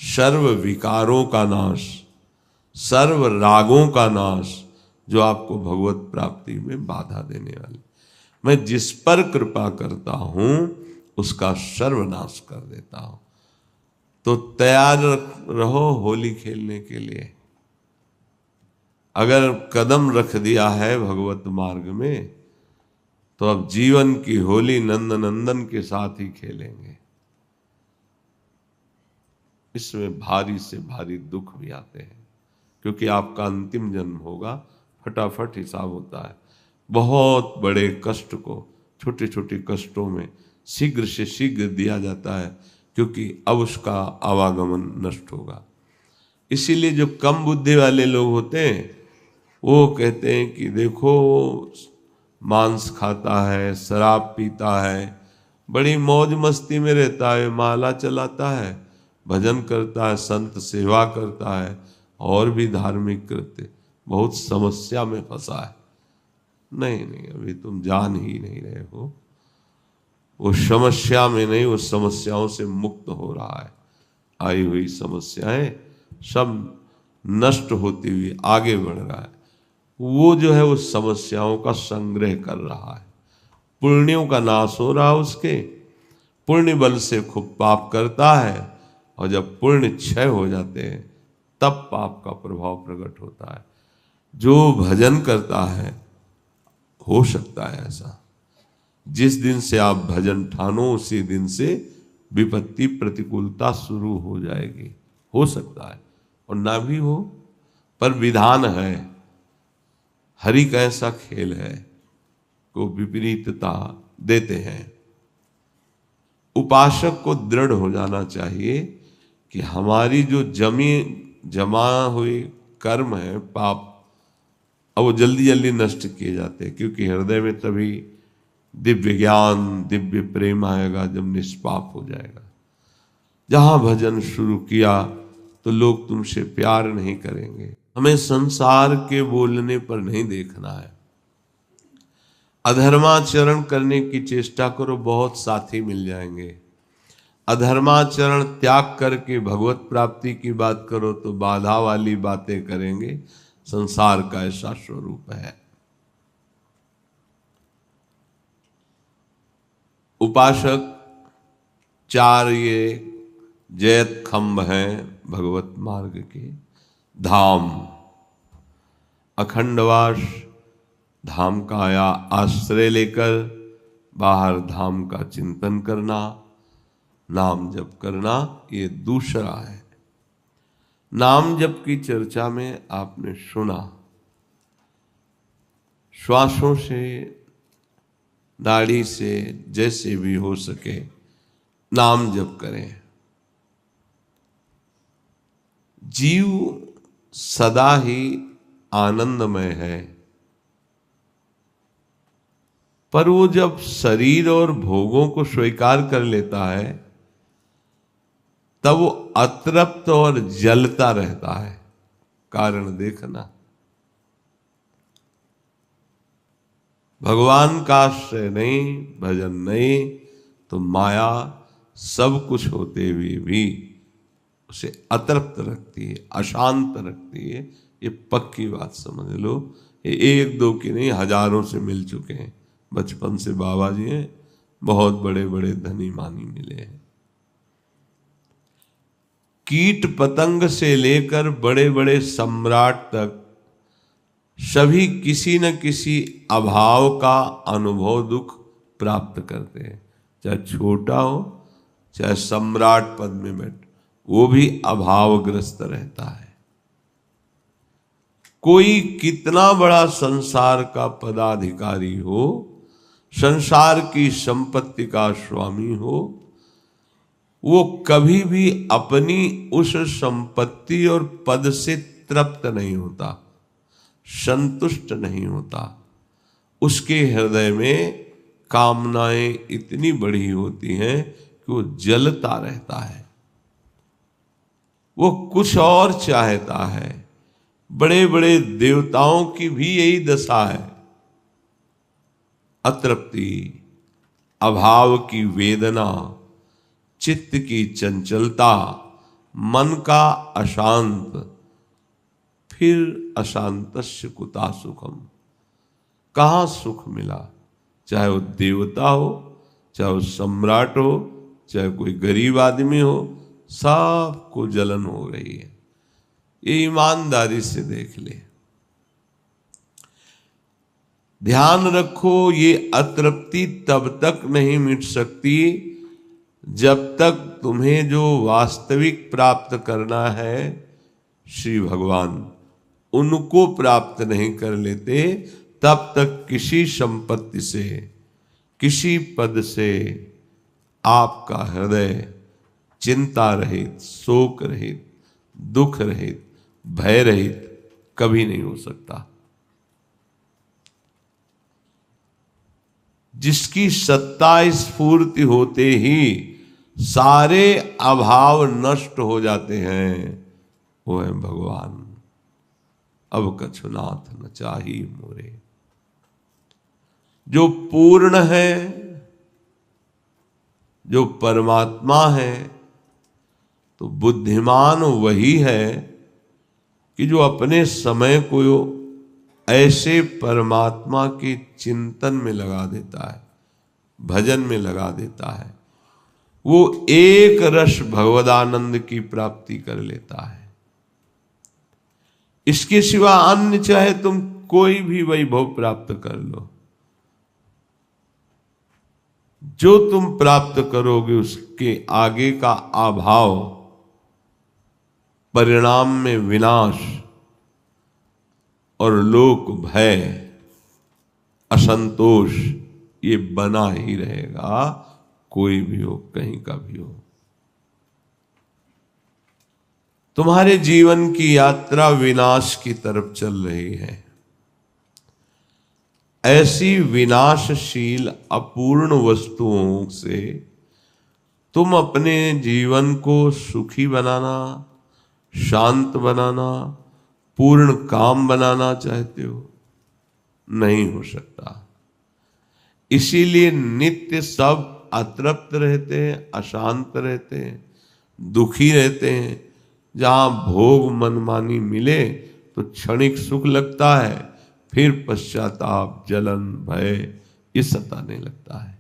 S1: सर्व विकारों का नाश, सर्व रागों का नाश, जो आपको भगवत प्राप्ति में बाधा देने वाले। मैं जिस पर कृपा करता हूं उसका सर्वनाश कर देता हूं। तो तैयार रहो होली खेलने के लिए। अगर कदम रख दिया है भगवत मार्ग में तो अब जीवन की होली नंद नंदन के साथ ही खेलेंगे। इसमें भारी से भारी दुख भी आते हैं, क्योंकि आपका अंतिम जन्म होगा फटाफट हिसाब होता है। बहुत बड़े कष्ट को छोटे छोटे कष्टों में शीघ्र से शीघ्र दिया जाता है, क्योंकि अब उसका आवागमन नष्ट होगा। इसीलिए जो कम बुद्धि वाले लोग होते हैं वो कहते हैं कि देखो मांस खाता है, शराब पीता है, बड़ी मौज मस्ती में रहता है, माला चलाता है, भजन करता है, संत सेवा करता है और भी धार्मिक कृत्य, बहुत समस्या में फंसा है। नहीं नहीं, अभी तुम जान ही नहीं रहे हो। वो समस्या में नहीं, वो समस्याओं से मुक्त हो रहा है। आई हुई समस्याएं सब नष्ट होती हुई आगे बढ़ रहा है। वो जो है उस समस्याओं का संग्रह कर रहा है, पुण्यों का नाश हो रहा है उसके, पुण्य बल से खूब पाप करता है, और जब पुण्य क्षय हो जाते हैं तब पाप का प्रभाव प्रकट होता है। जो भजन करता है, हो सकता है ऐसा, जिस दिन से आप भजन ठानो उसी दिन से विपत्ति प्रतिकूलता शुरू हो जाएगी। हो सकता है और ना भी हो, पर विधान है, हरि का ऐसा खेल है को विपरीतता देते हैं। उपासक को दृढ़ हो जाना चाहिए कि हमारी जो जमा हुई कर्म है, पाप, अब वो जल्दी जल्दी नष्ट किए जाते हैं, क्योंकि हृदय में तभी दिव्य ज्ञान दिव्य प्रेम आएगा जब निष्पाप हो जाएगा। जहां भजन शुरू किया तो लोग तुमसे प्यार नहीं करेंगे। हमें संसार के बोलने पर नहीं देखना है। अधर्माचरण करने की चेष्टा करो, बहुत साथी मिल जाएंगे। अधर्माचरण त्याग करके भगवत प्राप्ति की बात करो तो बाधा वाली बातें करेंगे। संसार का ऐसा स्वरूप है। उपासक चार ये जयत खंभ हैं भगवत मार्ग के। धाम, अखंडवास, धाम का आश्रय लेकर बाहर धाम का चिंतन करना, नाम जप करना, ये दूसरा है। नाम जप की चर्चा में आपने सुना, श्वासों से, नाड़ी से, जैसे भी हो सके नाम जप करें। जीव सदा ही आनंदमय है, पर वो जब शरीर और भोगों को स्वीकार कर लेता है तब वो अतृप्त और जलता रहता है। कारण देखना, भगवान का आश्रय नहीं, भजन नहीं, तो माया सब कुछ होते हुए भी उसे अतृप्त रखती है, अशांत रखती है। ये पक्की बात समझ लो। ये एक दो की नहीं, हजारों से मिल चुके हैं। बचपन से बाबा जी हैं, बहुत बड़े बड़े धनी मानी मिले हैं। कीट पतंग से लेकर बड़े बड़े सम्राट तक सभी किसी न किसी अभाव का अनुभव दुख प्राप्त करते हैं। चाहे छोटा हो चाहे सम्राट पद में बैठ, वो भी अभावग्रस्त रहता है। कोई कितना बड़ा संसार का पदाधिकारी हो, संसार की संपत्ति का स्वामी हो, वो कभी भी अपनी उस संपत्ति और पद से तृप्त नहीं होता, संतुष्ट नहीं होता। उसके हृदय में कामनाएं इतनी बड़ी होती हैं कि वो जलता रहता है, वो कुछ और चाहता है। बड़े बड़े देवताओं की भी यही दशा है। अतृप्ति, अभाव की वेदना, चित्त की चंचलता, मन का अशांत, फिर अशांतस्य कुता सुखम। कहाँ सुख मिला? चाहे वो देवता हो, चाहे वो सम्राट हो, चाहे कोई गरीब आदमी हो, सबको जलन हो रही है। ये ईमानदारी से देख ले। ध्यान रखो, ये अतृप्ति तब तक नहीं मिट सकती जब तक तुम्हें जो वास्तविक प्राप्त करना है श्री भगवान, उनको प्राप्त नहीं कर लेते, तब तक किसी संपत्ति से, किसी पद से आपका हृदय चिंता रहित, शोक रहित, दुख रहित, भय रहित कभी नहीं हो सकता। जिसकी सत्ता स्फूर्ति होते ही सारे अभाव नष्ट हो जाते हैं, वो है भगवान। अब कछुनाथ न चाही मोरे। जो पूर्ण है, जो परमात्मा है, तो बुद्धिमान वही है कि जो अपने समय को ऐसे परमात्मा के चिंतन में लगा देता है, भजन में लगा देता है, वो एक रस भगवदानंद की प्राप्ति कर लेता है। इसके सिवा अन्य चाहे तुम कोई भी वैभव प्राप्त कर लो, जो तुम प्राप्त करोगे उसके आगे का अभाव, परिणाम में विनाश और लोक भय, असंतोष, ये बना ही रहेगा, कोई भी हो, कहीं का भी हो। तुम्हारे जीवन की यात्रा विनाश की तरफ चल रही है। ऐसी विनाशशील अपूर्ण वस्तुओं से तुम अपने जीवन को सुखी बनाना, शांत बनाना, पूर्ण काम बनाना चाहते हो, नहीं हो सकता। इसीलिए नित्य सब अतृप्त रहते हैं, अशांत रहते हैं, दुखी रहते हैं। जहां भोग मनमानी मिले तो क्षणिक सुख लगता है, फिर पश्चाताप, जलन, भय ये सताने लगता है।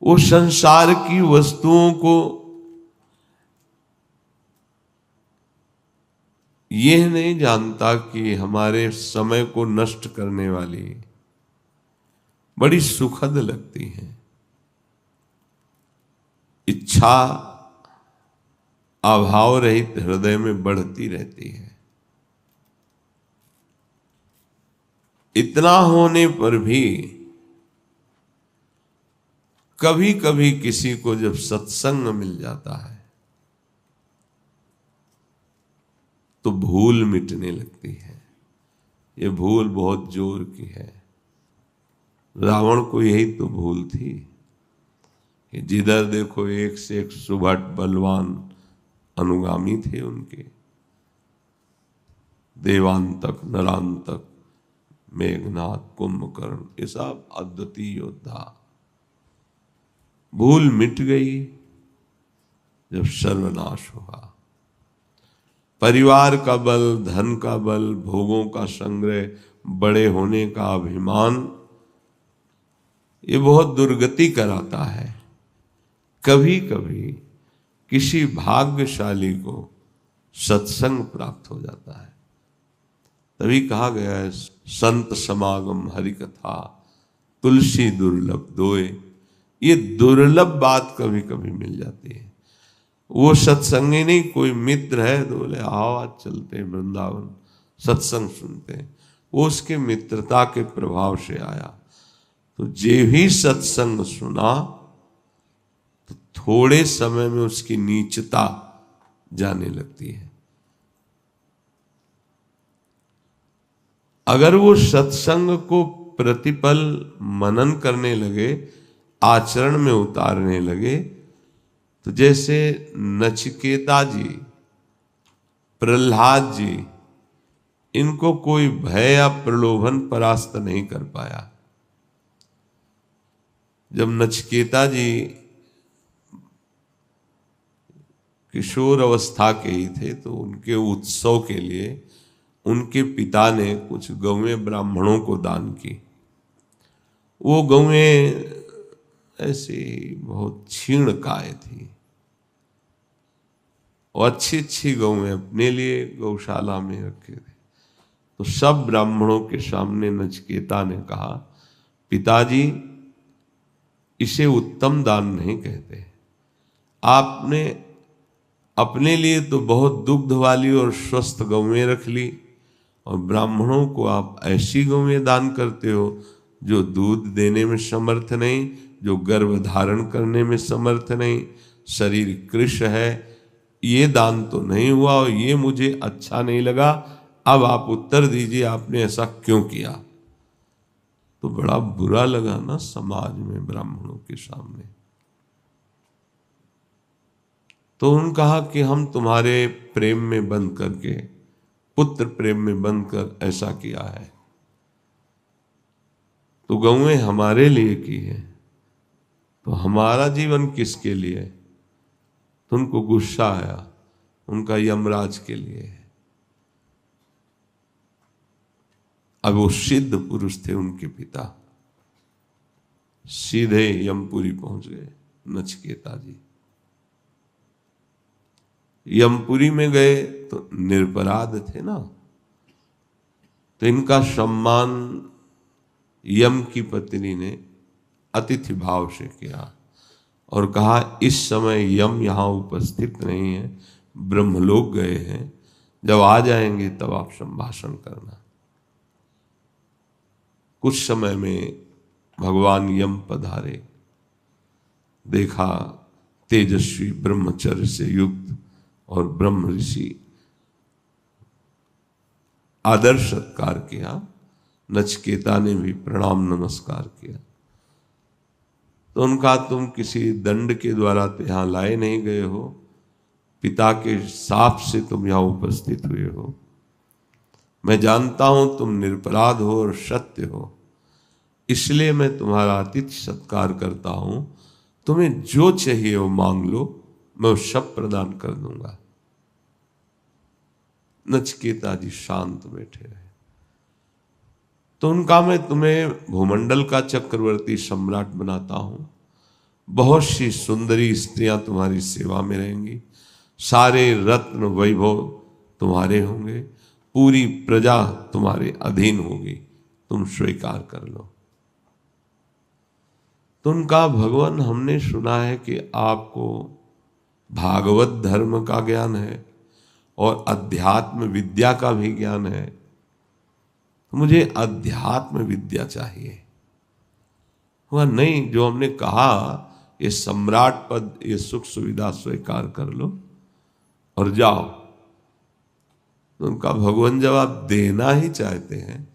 S1: वो संसार की वस्तुओं को यह नहीं जानता कि हमारे समय को नष्ट करने वाली बड़ी सुखद लगती है। इच्छा अभाव रहित हृदय में बढ़ती रहती है। इतना होने पर भी कभी कभी किसी को जब सत्संग मिल जाता है तो भूल मिटने लगती है। ये भूल बहुत जोर की है। रावण को यही तो भूल थी कि जिधर देखो एक से एक सुभट बलवान अनुगामी थे उनके, देवांतक, नरांतक, मेघनाथ, कुंभकर्ण, ये सब अद्वितीय योद्धा। भूल मिट गई जब सर्वनाश हुआ। परिवार का बल, धन का बल, भोगों का संग्रह, बड़े होने का अभिमान, ये बहुत दुर्गति कराता है। कभी कभी किसी भाग्यशाली को सत्संग प्राप्त हो जाता है। तभी कहा गया है, संत समागम हरि कथा, तुलसी दुर्लभ दोए। ये दुर्लभ बात कभी कभी मिल जाती है। वो सत्संगी नहीं, कोई मित्र है तो बोले आओ आज चलते हैं वृंदावन, सत्संग सुनते हैं। वो उसके मित्रता के प्रभाव से आया। तो जे भी सत्संग सुना तो थोड़े समय में उसकी नीचता जाने लगती है। अगर वो सत्संग को प्रतिपल मनन करने लगे, आचरण में उतारने लगे, तो जैसे नचिकेता जी, प्रहलाद जी, इनको कोई भय या प्रलोभन परास्त नहीं कर पाया। जब नचिकेता जी किशोर अवस्था के ही थे तो उनके उत्सव के लिए उनके पिता ने कुछ गौएं ब्राह्मणों को दान की। वो गौएं ऐसी बहुत क्षीण काय थी और अच्छी अच्छी गौएं अपने लिए गौशाला में रखे थे। तो सब ब्राह्मणों के सामने नचिकेता ने कहा, पिताजी इसे उत्तम दान नहीं कहते, आपने अपने लिए तो बहुत दुग्ध वाली और स्वस्थ गौएं रख ली, और ब्राह्मणों को आप ऐसी गौएं दान करते हो जो दूध देने में समर्थ नहीं, जो गर्भ धारण करने में समर्थ नहीं, शरीर कृश है। ये दान तो नहीं हुआ और ये मुझे अच्छा नहीं लगा। अब आप उत्तर दीजिए आपने ऐसा क्यों किया। तो बड़ा बुरा लगा ना समाज में ब्राह्मणों के सामने। तो उन्होंने कहा कि हम तुम्हारे प्रेम में बंध करके, पुत्र प्रेम में बंध कर ऐसा किया है। तो गौएं हमारे लिए की है, तो हमारा जीवन किसके लिए? तो उनको गुस्सा आया, उनका यमराज के लिए है। अब वो सिद्ध पुरुष थे उनके पिता, सीधे यमपुरी पहुंच गए नचिकेता जी। यमपुरी में गए तो निरपराध थे ना, तो इनका सम्मान यम की पत्नी ने अतिथि भाव से किया और कहा इस समय यम यहाँ उपस्थित नहीं है, ब्रह्मलोक गए हैं, जब आ जाएंगे तब आप संभाषण करना। कुछ समय में भगवान यम पधारे, देखा तेजस्वी ब्रह्मचर्य से युक्त और ब्रह्म ऋषि, आदर सत्कार किया। नचिकेता ने भी प्रणाम नमस्कार किया। तो उनका तुम किसी दंड के द्वारा तो यहां लाए नहीं गए हो, पिता के शाप से तुम यहां उपस्थित हुए हो। मैं जानता हूं तुम निरपराध हो और सत्य हो, इसलिए मैं तुम्हारा आतिथ्य सत्कार करता हूं। तुम्हें जो चाहिए वो मांग लो, मैं वो सब प्रदान कर दूंगा। नचिकेता जी शांत बैठे रहे। तो उनका मैं तुम्हें भूमंडल का चक्रवर्ती सम्राट बनाता हूं, बहुत सी सुंदरी स्त्रियां तुम्हारी सेवा में रहेंगी, सारे रत्न वैभव तुम्हारे होंगे, पूरी प्रजा तुम्हारे अधीन होगी, तुम स्वीकार कर लो। तो उनका भगवान हमने सुना है कि आपको भागवत धर्म का ज्ञान है और अध्यात्म विद्या का भी ज्ञान है, तो मुझे अध्यात्म विद्या चाहिए। वह नहीं, जो हमने कहा ये सम्राट पद, ये सुख सुविधा स्वीकार कर लो और जाओ। तो उनका भगवान जब आप देना ही चाहते हैं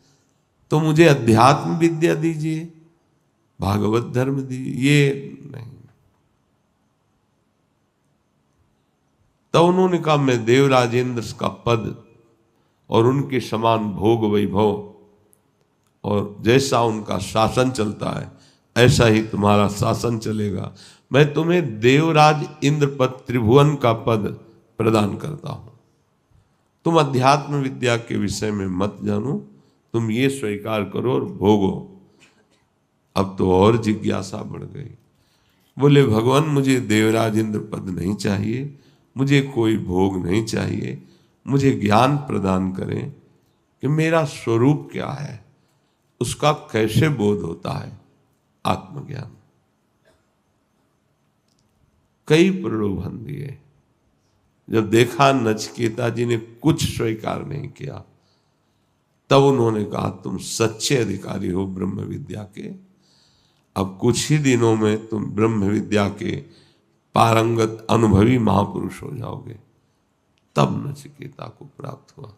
S1: तो मुझे अध्यात्म विद्या दीजिए, भागवत धर्म दीजिए, ये नहीं। तो उन्होंने कहा मैं देवराजेंद्र का पद और उनके समान भोग वैभव और जैसा उनका शासन चलता है ऐसा ही तुम्हारा शासन चलेगा। मैं तुम्हें देवराज इंद्र पद, त्रिभुवन का पद प्रदान करता हूं। तुम अध्यात्म विद्या के विषय में मत जानो, तुम ये स्वीकार करो और भोगो। अब तो और जिज्ञासा बढ़ गई। बोले भगवान मुझे देवराज इंद्र पद नहीं चाहिए, मुझे कोई भोग नहीं चाहिए, मुझे ज्ञान प्रदान करें कि मेरा स्वरूप क्या है, उसका कैसे बोध होता है, आत्मज्ञान। कई प्रलोभन दिए। जब देखा नचिकेता जी ने कुछ स्वीकार नहीं किया, तब उन्होंने कहा तुम सच्चे अधिकारी हो ब्रह्म विद्या के, अब कुछ ही दिनों में तुम ब्रह्म विद्या के पारंगत अनुभवी महापुरुष हो जाओगे। तब नचिकेता को प्राप्त हुआ।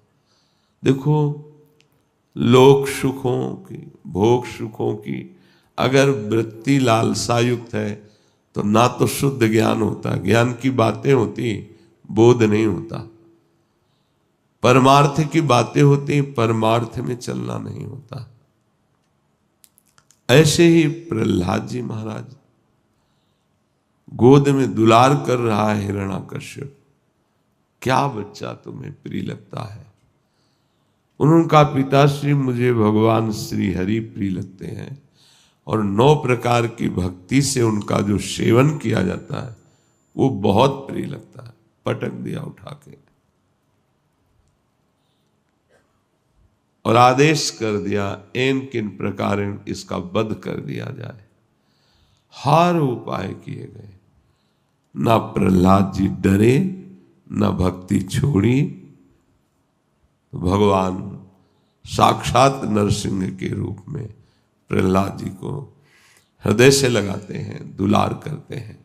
S1: देखो, लोक सुखों की, भोग सुखों की अगर वृत्ति लालसा युक्त है तो ना तो शुद्ध ज्ञान होता, ज्ञान की बातें होती, बोध नहीं होता। परमार्थ की बातें होती, परमार्थ में चलना नहीं होता। ऐसे ही प्रहलाद जी महाराज, गोद में दुलार कर रहा है हिरण्याकश्यप, क्या बच्चा तुम्हें प्रिय लगता है? उन्होंने कहा पिताश्री मुझे भगवान श्री हरि प्रिय लगते हैं और 9 प्रकार की भक्ति से उनका जो सेवन किया जाता है वो बहुत प्रिय लगता है। पटक दिया उठा के और आदेश कर दिया इन किन प्रकार इसका वध कर दिया जाए। हर उपाय किए गए, ना प्रहलाद जी डरे न भक्ति छोड़ी, तो भगवान साक्षात नरसिंह के रूप में प्रहलाद जी को हृदय से लगाते हैं, दुलार करते हैं।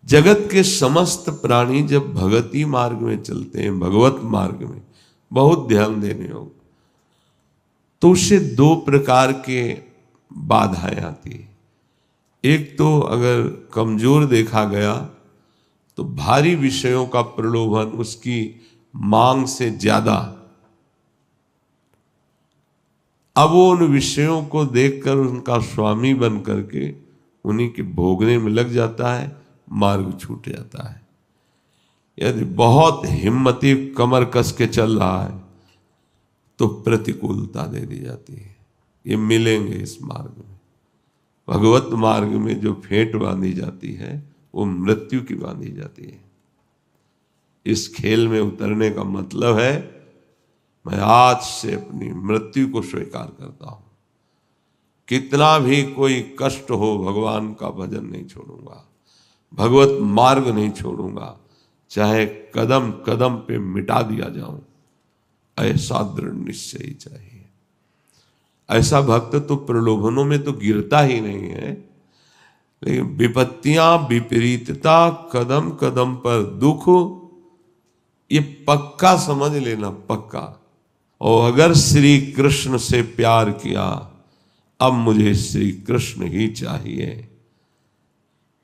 S1: जगत के समस्त प्राणी जब भगवती मार्ग में चलते हैं, भगवत मार्ग में बहुत ध्यान देने होगा, तो उससे दो प्रकार के बाधाएं आती है। एक तो अगर कमजोर देखा गया तो भारी विषयों का प्रलोभन, उसकी मांग से ज्यादा, अब वो उन विषयों को देखकर उनका स्वामी बन करके उन्हीं के भोगने में लग जाता है, मार्ग छूट जाता है। यदि बहुत हिम्मती कमर कस के चल रहा है तो प्रतिकूलता दे दी जाती है। ये मिलेंगे इस मार्ग में। भगवत मार्ग में जो फेंट बांधी जाती है वो मृत्यु की बांधी जाती है। इस खेल में उतरने का मतलब है मैं आज से अपनी मृत्यु को स्वीकार करता हूं, कितना भी कोई कष्ट हो भगवान का भजन नहीं छोड़ूंगा, भगवत मार्ग नहीं छोड़ूंगा, चाहे कदम कदम पे मिटा दिया जाऊं, ऐसा दृढ़ निश्चय ही चाहिए। ऐसा भक्त तो प्रलोभनों में तो गिरता ही नहीं है, लेकिन विपत्तियां, विपरीतता, कदम कदम पर दुख, ये पक्का समझ लेना, पक्का। और अगर श्री कृष्ण से प्यार किया, अब मुझे श्री कृष्ण ही चाहिए।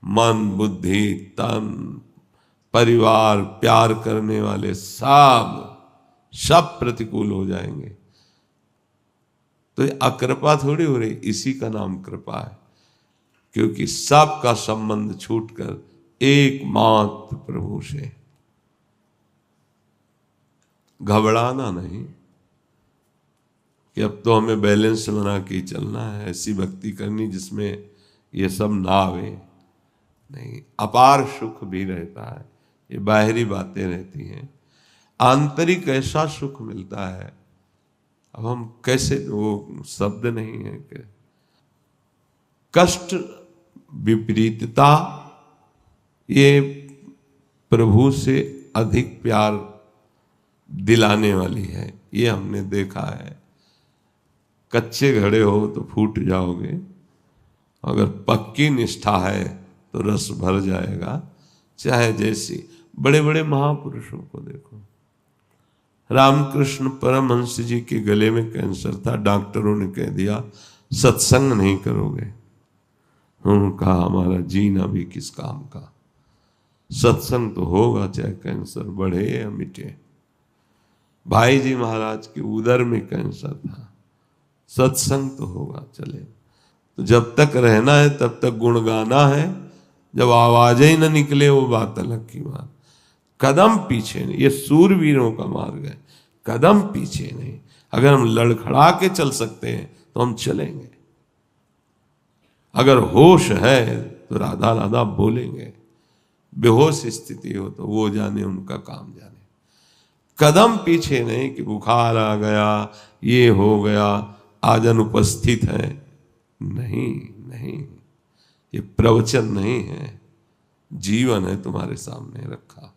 S1: मन, बुद्धि, तन, परिवार, प्यार करने वाले सब प्रतिकूल हो जाएंगे। तो ये अकृपा थोड़ी हो रही, इसी का नाम कृपा है, क्योंकि सबका संबंध छूटकर एकमात्र प्रभु से। घबराना नहीं कि अब तो हमें बैलेंस बना के चलना है, ऐसी भक्ति करनी जिसमें ये सब ना आवे। नहीं, अपार सुख भी रहता है, ये बाहरी बातें रहती हैं, आंतरिक ऐसा सुख मिलता है। अब हम कैसे, वो शब्द नहीं है कि कष्ट, विपरीतता, ये प्रभु से अधिक प्यार दिलाने वाली है। ये हमने देखा है। कच्चे घड़े हो तो फूट जाओगे, अगर पक्की निष्ठा है तो रस भर जाएगा। चाहे जैसी, बड़े बड़े महापुरुषों को देखो, रामकृष्ण परमहंस जी के गले में कैंसर था, डॉक्टरों ने कह दिया सत्संग नहीं करोगे। उन्होंने कहा हमारा जीना भी किस काम का, सत्संग तो होगा चाहे कैंसर बढ़े या मिटे। भाई जी महाराज के उदर में कैंसर था, सत्संग तो होगा, चले। तो जब तक रहना है तब तक गुण गाना है, जब आवाज ही न निकले वो बात अलग की बात। कदम पीछे नहीं, ये सूरवीरों का मार्ग है, कदम पीछे नहीं। अगर हम लड़खड़ा के चल सकते हैं तो हम चलेंगे, अगर होश है तो राधा राधा बोलेंगे, बेहोश स्थिति हो तो वो जाने, उनका काम जाने। कदम पीछे नहीं कि बुखार आ गया, ये हो गया, आज अनुपस्थित है। नहीं नहीं, ये प्रवचन नहीं है, जीवन है तुम्हारे सामने रखा।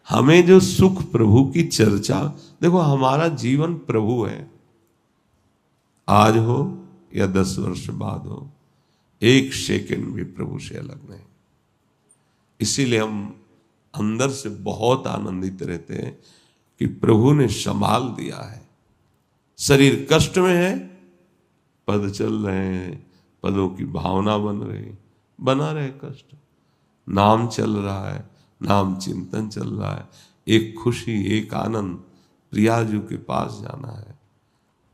S1: हमें जो सुख प्रभु की चर्चा, देखो हमारा जीवन प्रभु है, आज हो या 10 वर्ष बाद हो, एक सेकंड भी प्रभु से अलग नहीं। इसीलिए हम अंदर से बहुत आनंदित रहते हैं कि प्रभु ने संभाल दिया है। शरीर कष्ट में है, पद चल रहे हैं, पदों की भावना बन रही, बना रहे कष्ट, नाम चल रहा है, नाम चिंतन चल रहा है, एक खुशी, एक आनंद, प्रियाजू के पास जाना है,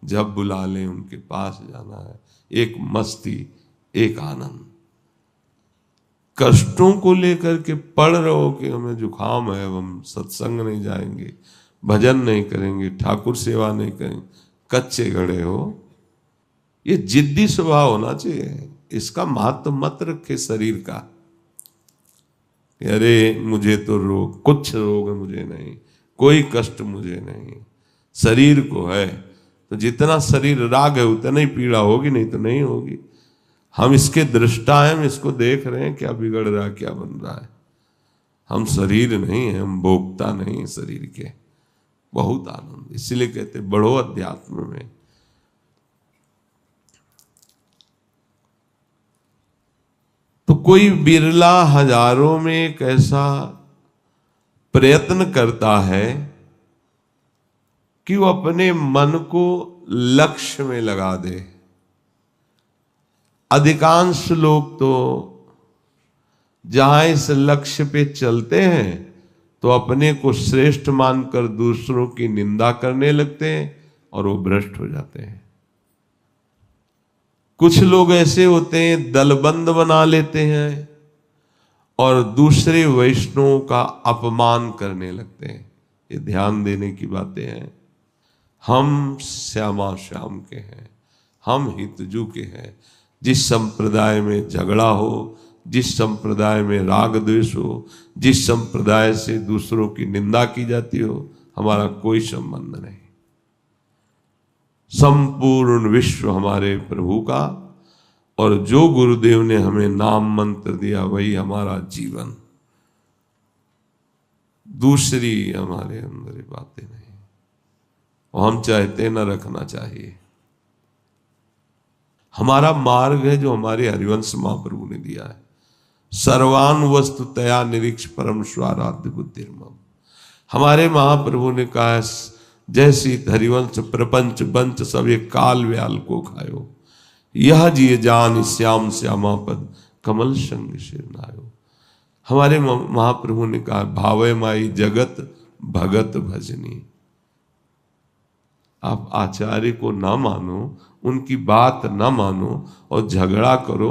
S1: जब बुला लें उनके पास जाना है, एक मस्ती, एक आनंद। कष्टों को लेकर के पढ़ रहे हो कि हमें जुखाम है, हम सत्संग नहीं जाएंगे, भजन नहीं करेंगे, ठाकुर सेवा नहीं करेंगे, कच्चे घड़े हो, ये जिद्दी स्वभाव होना चाहिए। इसका महत्व मत रखे शरीर का, अरे मुझे तो रोग, कुछ रोग मुझे नहीं, कोई कष्ट मुझे नहीं। शरीर को है तो जितना शरीर राग है उतना ही पीड़ा होगी, नहीं तो नहीं होगी। हम इसके दृष्टा हैं, हम इसको देख रहे हैं क्या बिगड़ रहा है, क्या बन रहा है। हम शरीर नहीं है, हम भोक्ता नहीं है शरीर के। बहुत आनंद, इसलिए कहते बढ़ो अध्यात्म में। तो कोई बिरला हजारों में एक ऐसा प्रयत्न करता है कि वो अपने मन को लक्ष्य में लगा दे। अधिकांश लोग तो जहां इस लक्ष्य पे चलते हैं तो अपने को श्रेष्ठ मानकर दूसरों की निंदा करने लगते हैं और वो भ्रष्ट हो जाते हैं। कुछ लोग ऐसे होते हैं दलबंद बना लेते हैं और दूसरे वैष्णवों का अपमान करने लगते हैं। ये ध्यान देने की बातें हैं। हम श्यामा श्याम के हैं, हम हितजू के हैं। जिस संप्रदाय में झगड़ा हो, जिस संप्रदाय में राग द्वेष हो, जिस संप्रदाय से दूसरों की निंदा की जाती हो, हमारा कोई संबंध नहीं। संपूर्ण विश्व हमारे प्रभु का, और जो गुरुदेव ने हमें नाम मंत्र दिया वही हमारा जीवन। दूसरी हमारे अंदर ये बातें नहीं, और हम चाहते न रखना चाहिए। हमारा मार्ग है जो हमारे हरिवंश महाप्रभु ने दिया है। सर्वान वस्तु तया निरीक्ष परम स्वाराध्य बुद्धिर्मम। हमारे महाप्रभु ने कहा जैसी हरिवंश प्रपंच बंच सब ये काल व्याल को खायो, यह जिय जान श्याम श्यामा पद कमल संग शिर नायो। हमारे महाप्रभु ने कहा भावे माई जगत भगत भजनी। आप आचार्य को ना मानो, उनकी बात ना मानो और झगड़ा करो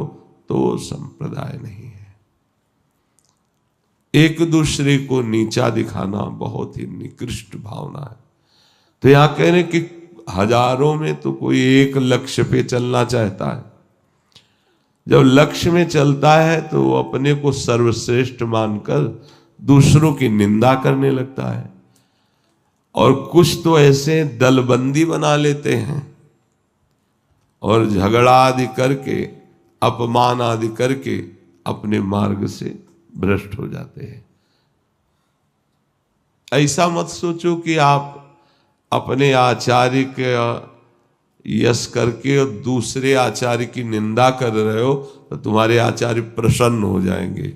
S1: तो संप्रदाय नहीं है। एक दूसरे को नीचा दिखाना बहुत ही निकृष्ट भावना है। तो यहां कह रहे कि हजारों में तो कोई एक लक्ष्य पे चलना चाहता है। जब लक्ष्य में चलता है तो वो अपने को सर्वश्रेष्ठ मानकर दूसरों की निंदा करने लगता है। और कुछ तो ऐसे दलबंदी बना लेते हैं और झगड़ा आदि करके, अपमान आदि करके अपने मार्ग से भ्रष्ट हो जाते हैं। ऐसा मत सोचो कि आप अपने आचार्य के यश करके और दूसरे आचार्य की निंदा कर रहे हो तो तुम्हारे आचार्य प्रसन्न हो जाएंगे।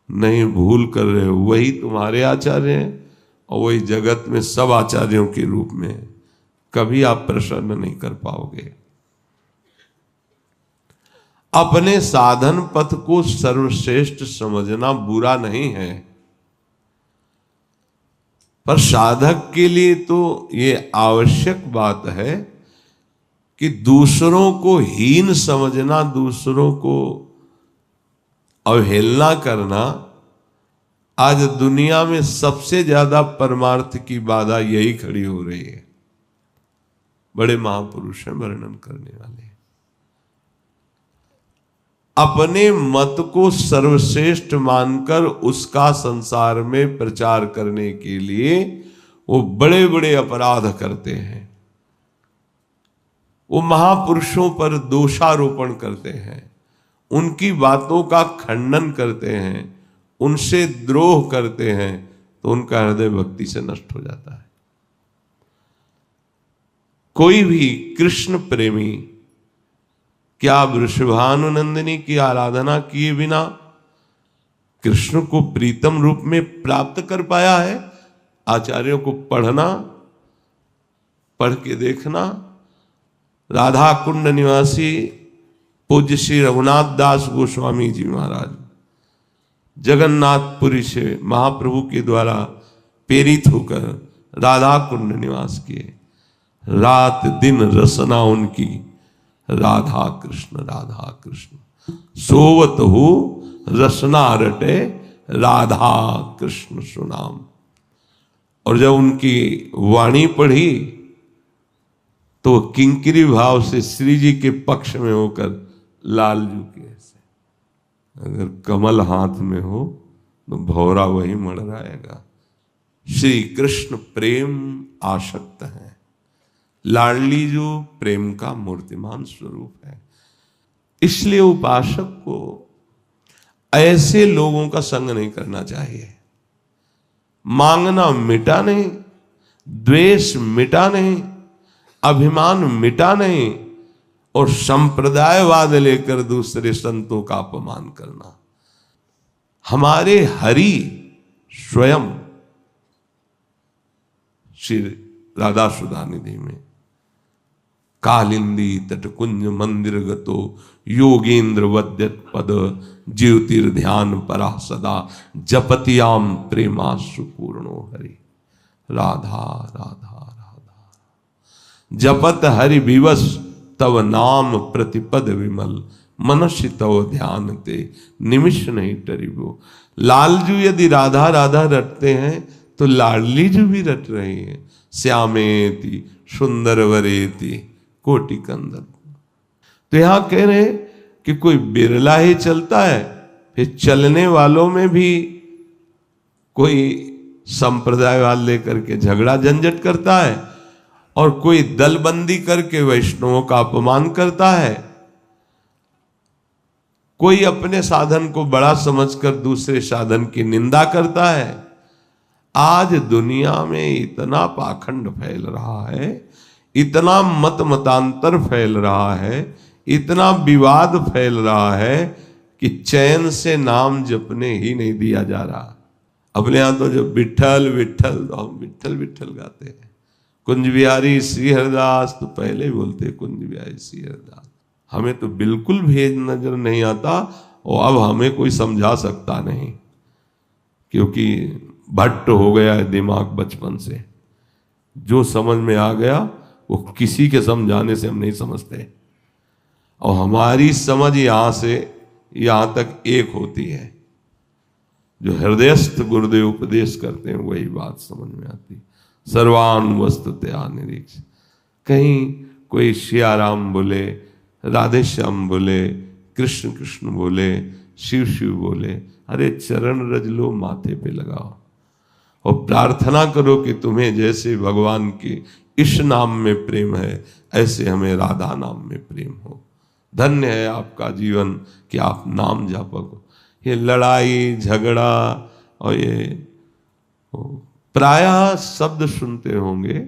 S1: नहीं, भूल कर रहे हो। वही तुम्हारे आचार्य हैं और वही जगत में सब आचार्यों के रूप में है। कभी आप प्रसन्न नहीं कर पाओगे। अपने साधन पथ को सर्वश्रेष्ठ समझना बुरा नहीं है, पर साधक के लिए तो ये आवश्यक बात है कि दूसरों को हीन समझना, दूसरों को अवहेलना करना, आज दुनिया में सबसे ज्यादा परमार्थ की बाधा यही खड़ी हो रही है। बड़े महापुरुष हैं वर्णन करने वाले। अपने मत को सर्वश्रेष्ठ मानकर उसका संसार में प्रचार करने के लिए वो बड़े बड़े अपराध करते हैं। वो महापुरुषों पर दोषारोपण करते हैं, उनकी बातों का खंडन करते हैं, उनसे द्रोह करते हैं, तो उनका हृदय भक्ति से नष्ट हो जाता है। कोई भी कृष्ण प्रेमी क्या वृषभानुनंदिनी की आराधना किए बिना कृष्ण को प्रीतम रूप में प्राप्त कर पाया है? आचार्यों को पढ़ना, पढ़ के देखना। राधा कुंड निवासी पूज्य श्री रघुनाथ दास गोस्वामी जी महाराज जगन्नाथपुरी से महाप्रभु के द्वारा प्रेरित होकर राधा कुंड निवास किए। रात दिन रसना उनकी राधा कृष्ण सोवत हो रसना रटे राधा कृष्ण सुनाम। और जब उनकी वाणी पढ़ी तो किंकिरी भाव से श्री जी के पक्ष में होकर लालजू के ऐसे, अगर कमल हाथ में हो तो भौरा वही मड़राएगा। श्री कृष्ण प्रेम आसक्त है, लाडली जो प्रेम का मूर्तिमान स्वरूप है। इसलिए उपासक को ऐसे लोगों का संग नहीं करना चाहिए। मांगना मिटा नहीं, द्वेष मिटा नहीं, अभिमान मिटा नहीं, और संप्रदायवाद लेकर दूसरे संतों का अपमान करना। हमारे हरि स्वयं श्री राधा सुधा निधि में कालिंदी तटकुंज मंदिर गतो योगेंद्र वद्यत पद ज्योतिर्ध्यान परा सदा जपतियाम प्रेमाश्रु पूर्णो हरि। राधा राधा राधा जपत हरि विवश तव नाम प्रतिपद विमल मनस्य तव ध्यान ते निमिष नहीं टरिबो। लालजू यदि राधा राधा रटते हैं तो लाडली जू भी रट रही है। श्यामेति सुंदर वरेति कोटि कंदन। तो यहां कह रहे कि कोई बिरला ही चलता है, फिर चलने वालों में भी कोई संप्रदायवाद लेकर के झगड़ा झंझट करता है, और कोई दलबंदी करके वैष्णवों का अपमान करता है, कोई अपने साधन को बड़ा समझकर दूसरे साधन की निंदा करता है। आज दुनिया में इतना पाखंड फैल रहा है, इतना मत मतांतर फैल रहा है, इतना विवाद फैल रहा है कि चैन से नाम जपने ही नहीं दिया जा रहा। अपने यहां तो जब विठल विठल, तो हम विठल विठल गाते हैं। कुंज बिहारी श्री हरिदास, तो पहले ही बोलते कुंज बिहारी श्री हरिदास। हमें तो बिल्कुल भेद नजर नहीं आता, और अब हमें कोई समझा सकता नहीं, क्योंकि भट्ट हो गया है दिमाग बचपन से। जो समझ में आ गया वो किसी के समझाने से हम नहीं समझते, और हमारी समझ यहां से यहां तक एक होती है। जो हृदयस्थ गुरुदेव उपदेश करते हैं वही बात समझ में आती। सर्वान वस्तुतया निरीक्ष। कहीं कोई सियाराम बोले, राधे श्याम बोले, कृष्ण कृष्ण बोले, शिव शिव बोले, अरे चरण रज लो, माथे पे लगाओ और प्रार्थना करो कि तुम्हें जैसे भगवान के इस नाम में प्रेम है, ऐसे हमें राधा नाम में प्रेम हो। धन्य है आपका जीवन कि आप नाम जापक हो। ये लड़ाई झगड़ा और ये प्रायः शब्द सुनते होंगे,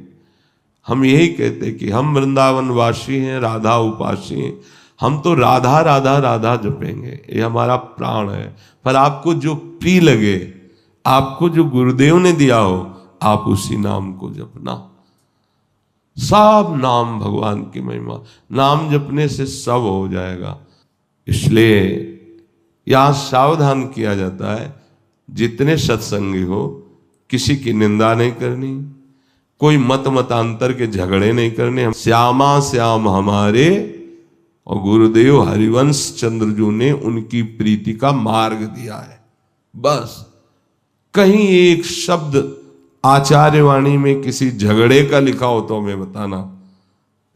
S1: हम यही कहते कि हम वृंदावन वासी हैं, राधा उपासी हैं, हम तो राधा राधा राधा जपेंगे, ये हमारा प्राण है। पर आपको जो प्रिय लगे, आपको जो गुरुदेव ने दिया हो, आप उसी नाम को जपना। सब नाम भगवान की महिमा, नाम जपने से सब हो जाएगा। इसलिए यहां सावधान किया जाता है, जितने सत्संगी हो किसी की निंदा नहीं करनी, कोई मत मतांतर के झगड़े नहीं करने। श्यामा श्याम हमारे, और गुरुदेव हरिवंश चंद्रजू ने उनकी प्रीति का मार्ग दिया है। बस कहीं एक शब्द आचार्यवाणी में किसी झगड़े का लिखा हो तो हमें बताना।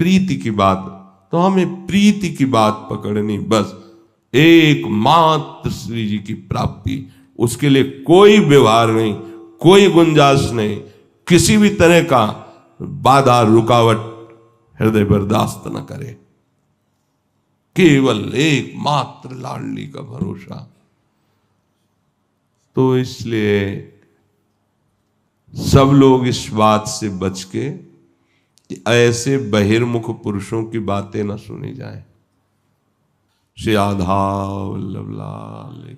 S1: प्रीति की बात, तो हमें प्रीति की बात पकड़नी। बस एकमात्र श्री जी की प्राप्ति, उसके लिए कोई व्यवहार नहीं, कोई गुंजाइश नहीं, किसी भी तरह का बाधा रुकावट हृदय बर्दाश्त न करे। केवल एकमात्र लाडली का भरोसा। तो इसलिए सब लोग इस बात से बच के कि ऐसे बहिर्मुख पुरुषों की बातें न सुनी जाए। श्री राधा वल्लभ लाल।